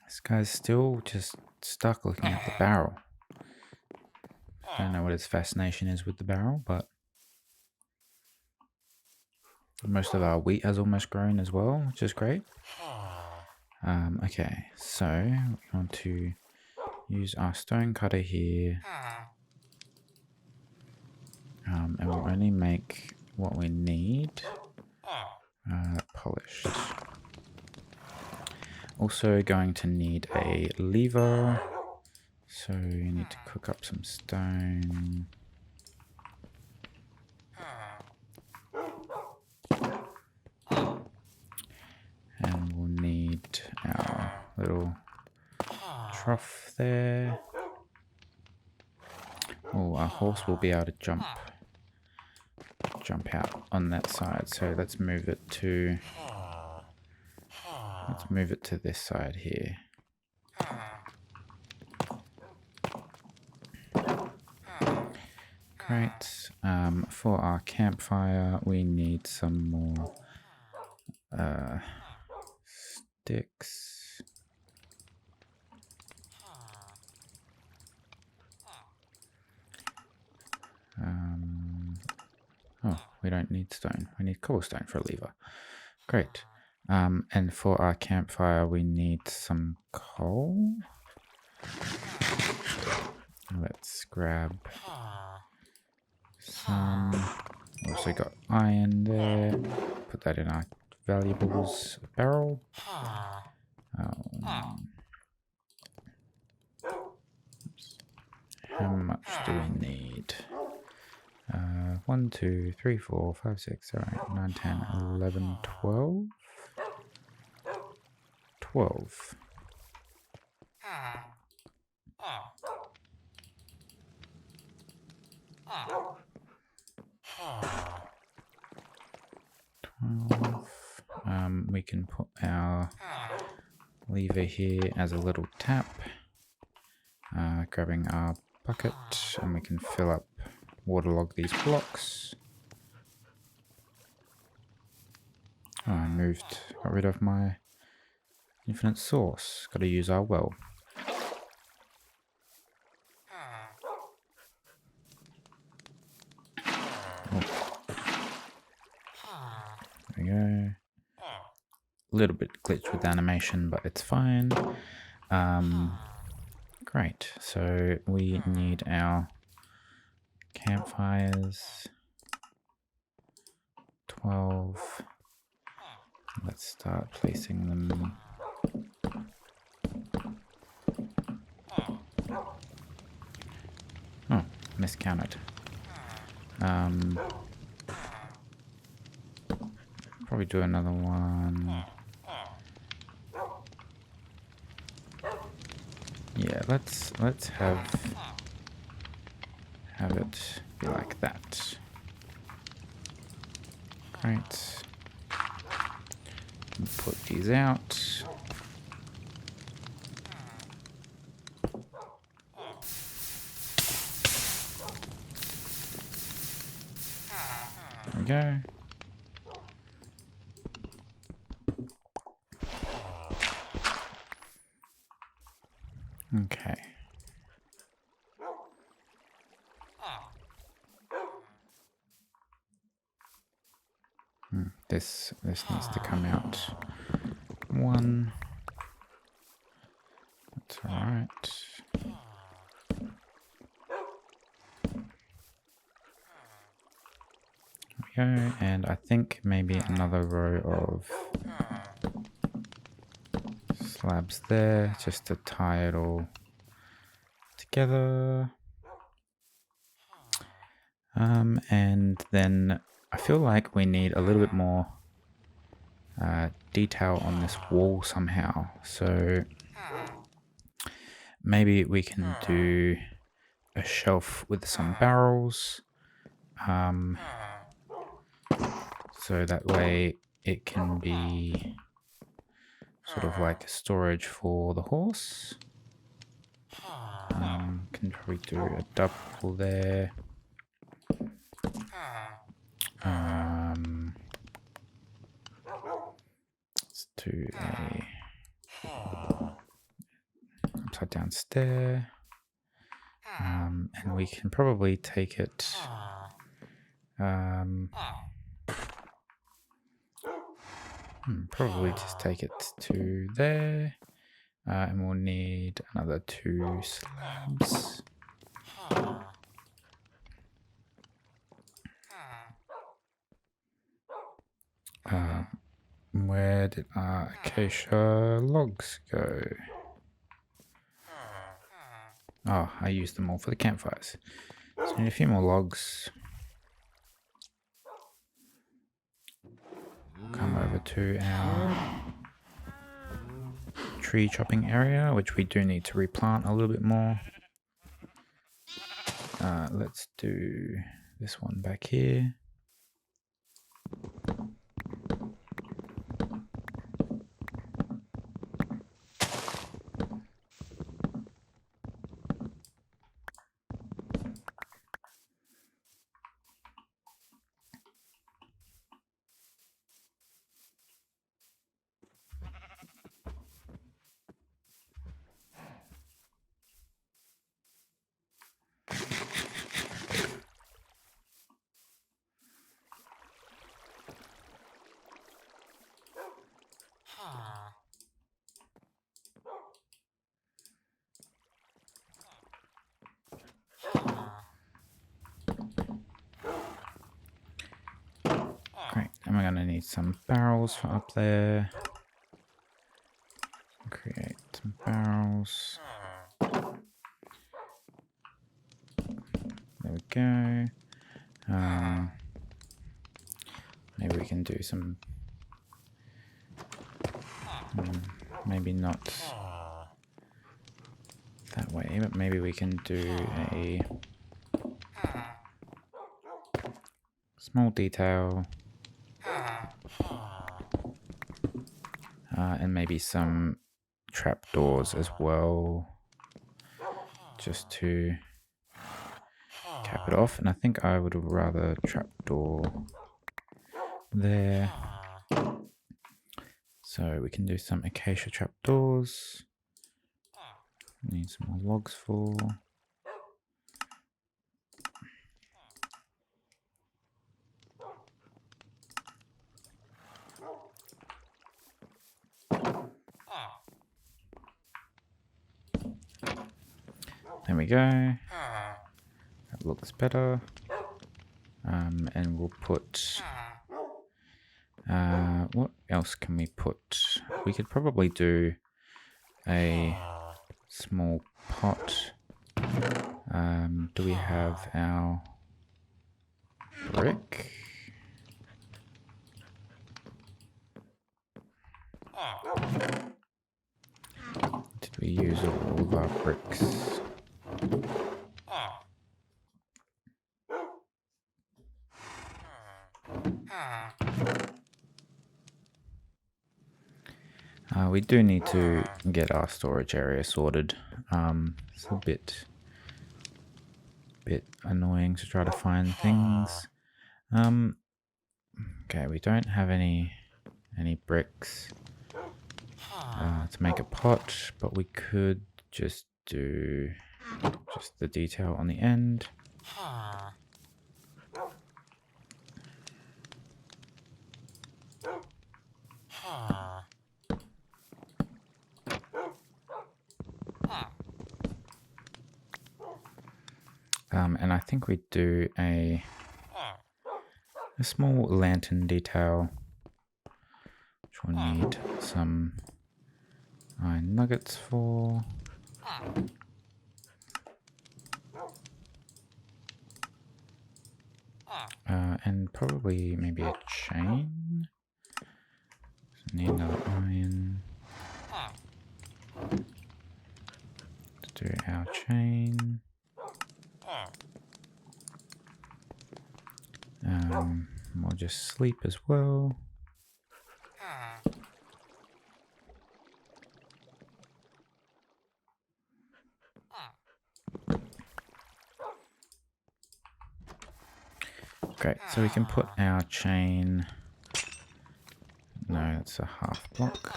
This guy's still just stuck looking at the barrel. I don't know what his fascination is with the barrel, but most of our wheat has almost grown as well, which is great. Okay, so we want to use our stone cutter here. And we'll only make what we need polished. Also going to need a lever, so you need to cook up some stone. And we'll need our little trough there. Oh, our horse will be able to jump out on that side, so let's move it to this side here. Great. For our campfire we need some more sticks. Oh, we don't need stone. We need cobblestone for a lever. Great. And for our campfire, we need some coal. Let's grab some. Also got iron there. Put that in our valuables barrel. How much do we need? 1, 2, 3, 4, 5, 6, 7, 8, 9, 10, 11, 12. 12. We can put our lever here as a little tap, grabbing our bucket, and we can fill up, waterlog these blocks. Oh, I got rid of my infinite source. Got to use our well. Oh. There we go. A little bit glitched with animation, but it's fine. Great. So we need our campfires. 12. Let's start placing them. Oh, miscounted. Probably do another one. Yeah, let's have it be like that. Great. Put these out. There we go. Okay. This needs to come out. One. That's alright. There we go, and I think maybe another row of slabs there, just to tie it all together. And then I feel like we need a little bit more detail on this wall somehow. So maybe we can do a shelf with some barrels. So that way it can be sort of like storage for the horse. Can probably do a double there. Let's do a upside down stair. And we can probably take it probably just take it to there. And we'll need another 2 slabs. Where did our acacia logs go? Oh, I used them all for the campfires. So we need a few more logs. Come over to our tree chopping area, which we do need to replant a little bit more. Let's do this one back here. Great, and we're going to need some barrels for up there. Create some barrels. There we go. Maybe we can do some... maybe not that way, but maybe we can do a small detail. And maybe some trapdoors as well, just to cap it off. And I think I would rather trapdoor there. So we can do some acacia trapdoors. Need some more logs for. There we go. That looks better. And we'll put... what else can we put? We could probably do a small pot. Do we have our brick? Did we use all of our bricks? We do need to get our storage area sorted. It's a bit annoying to try to find things. Okay, we don't have any bricks to make a pot, but we could just do just the detail on the end. And I think we do a small lantern detail, which we'll need some iron nuggets for. And probably maybe a chain. So need another iron to do our chain. We'll just sleep as well. Great, so we can put our chain. No, it's a half block.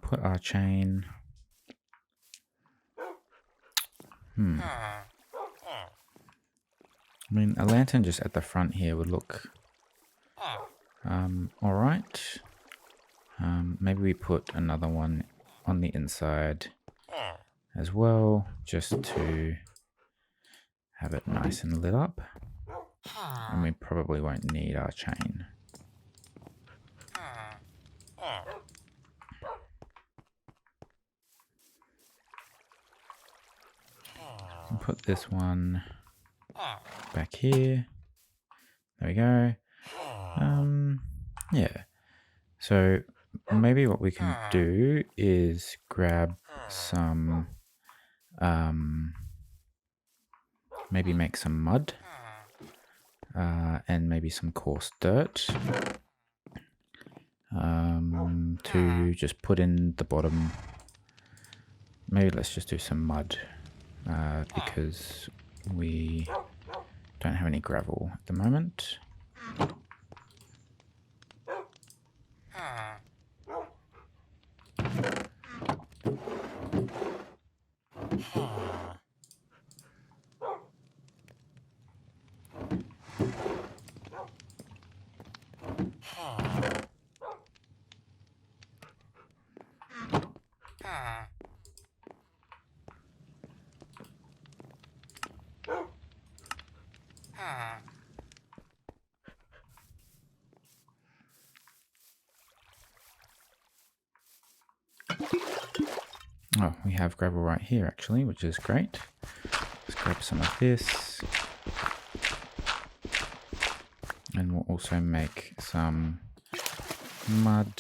Put our chain. I mean, a lantern just at the front here would look alright. Maybe we put another one on the inside as well, just to have it nice and lit up. And we probably won't need our chain. And put this one back here. There we go. Yeah. So maybe what we can do is grab some, maybe make some mud, and maybe some coarse dirt, to just put in the bottom. Maybe let's just do some mud, because we don't have any gravel at the moment. Oh, we have gravel right here actually, which is great. Let's grab some of this. And we'll also make some mud.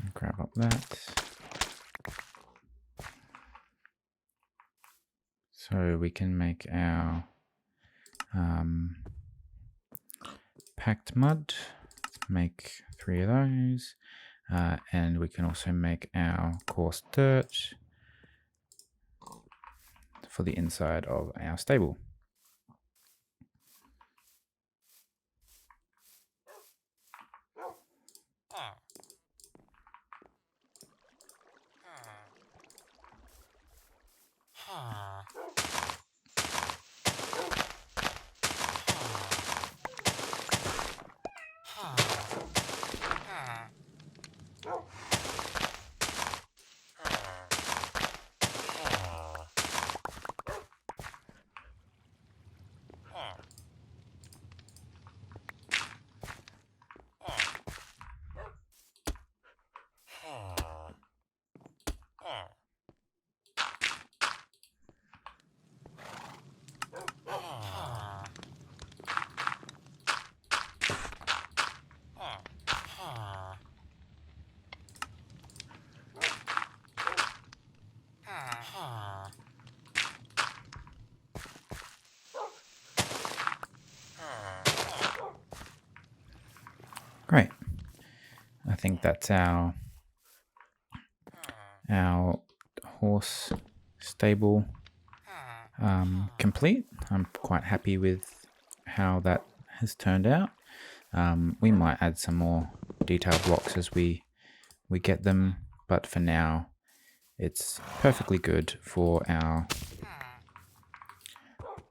And grab up that. So we can make our packed mud. Let's make 3 of those. And we can also make our coarse dirt for the inside of our stable. Great. I think that's our horse stable complete. I'm quite happy with how that has turned out. We might add some more detail blocks as we get them, but for now it's perfectly good for our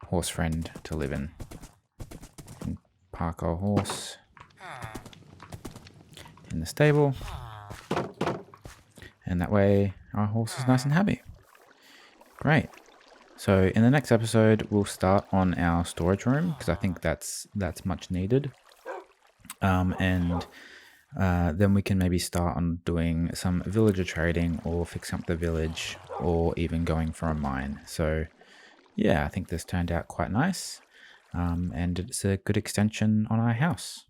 horse friend to live in. And park our horse in the stable, and that way our horse is nice and happy. Great. So in the next episode we'll start on our storage room, because I think that's much needed. And then we can maybe start on doing some villager trading, or fixing up the village, or even going for a mine. So yeah, I think this turned out quite nice, and it's a good extension on our house.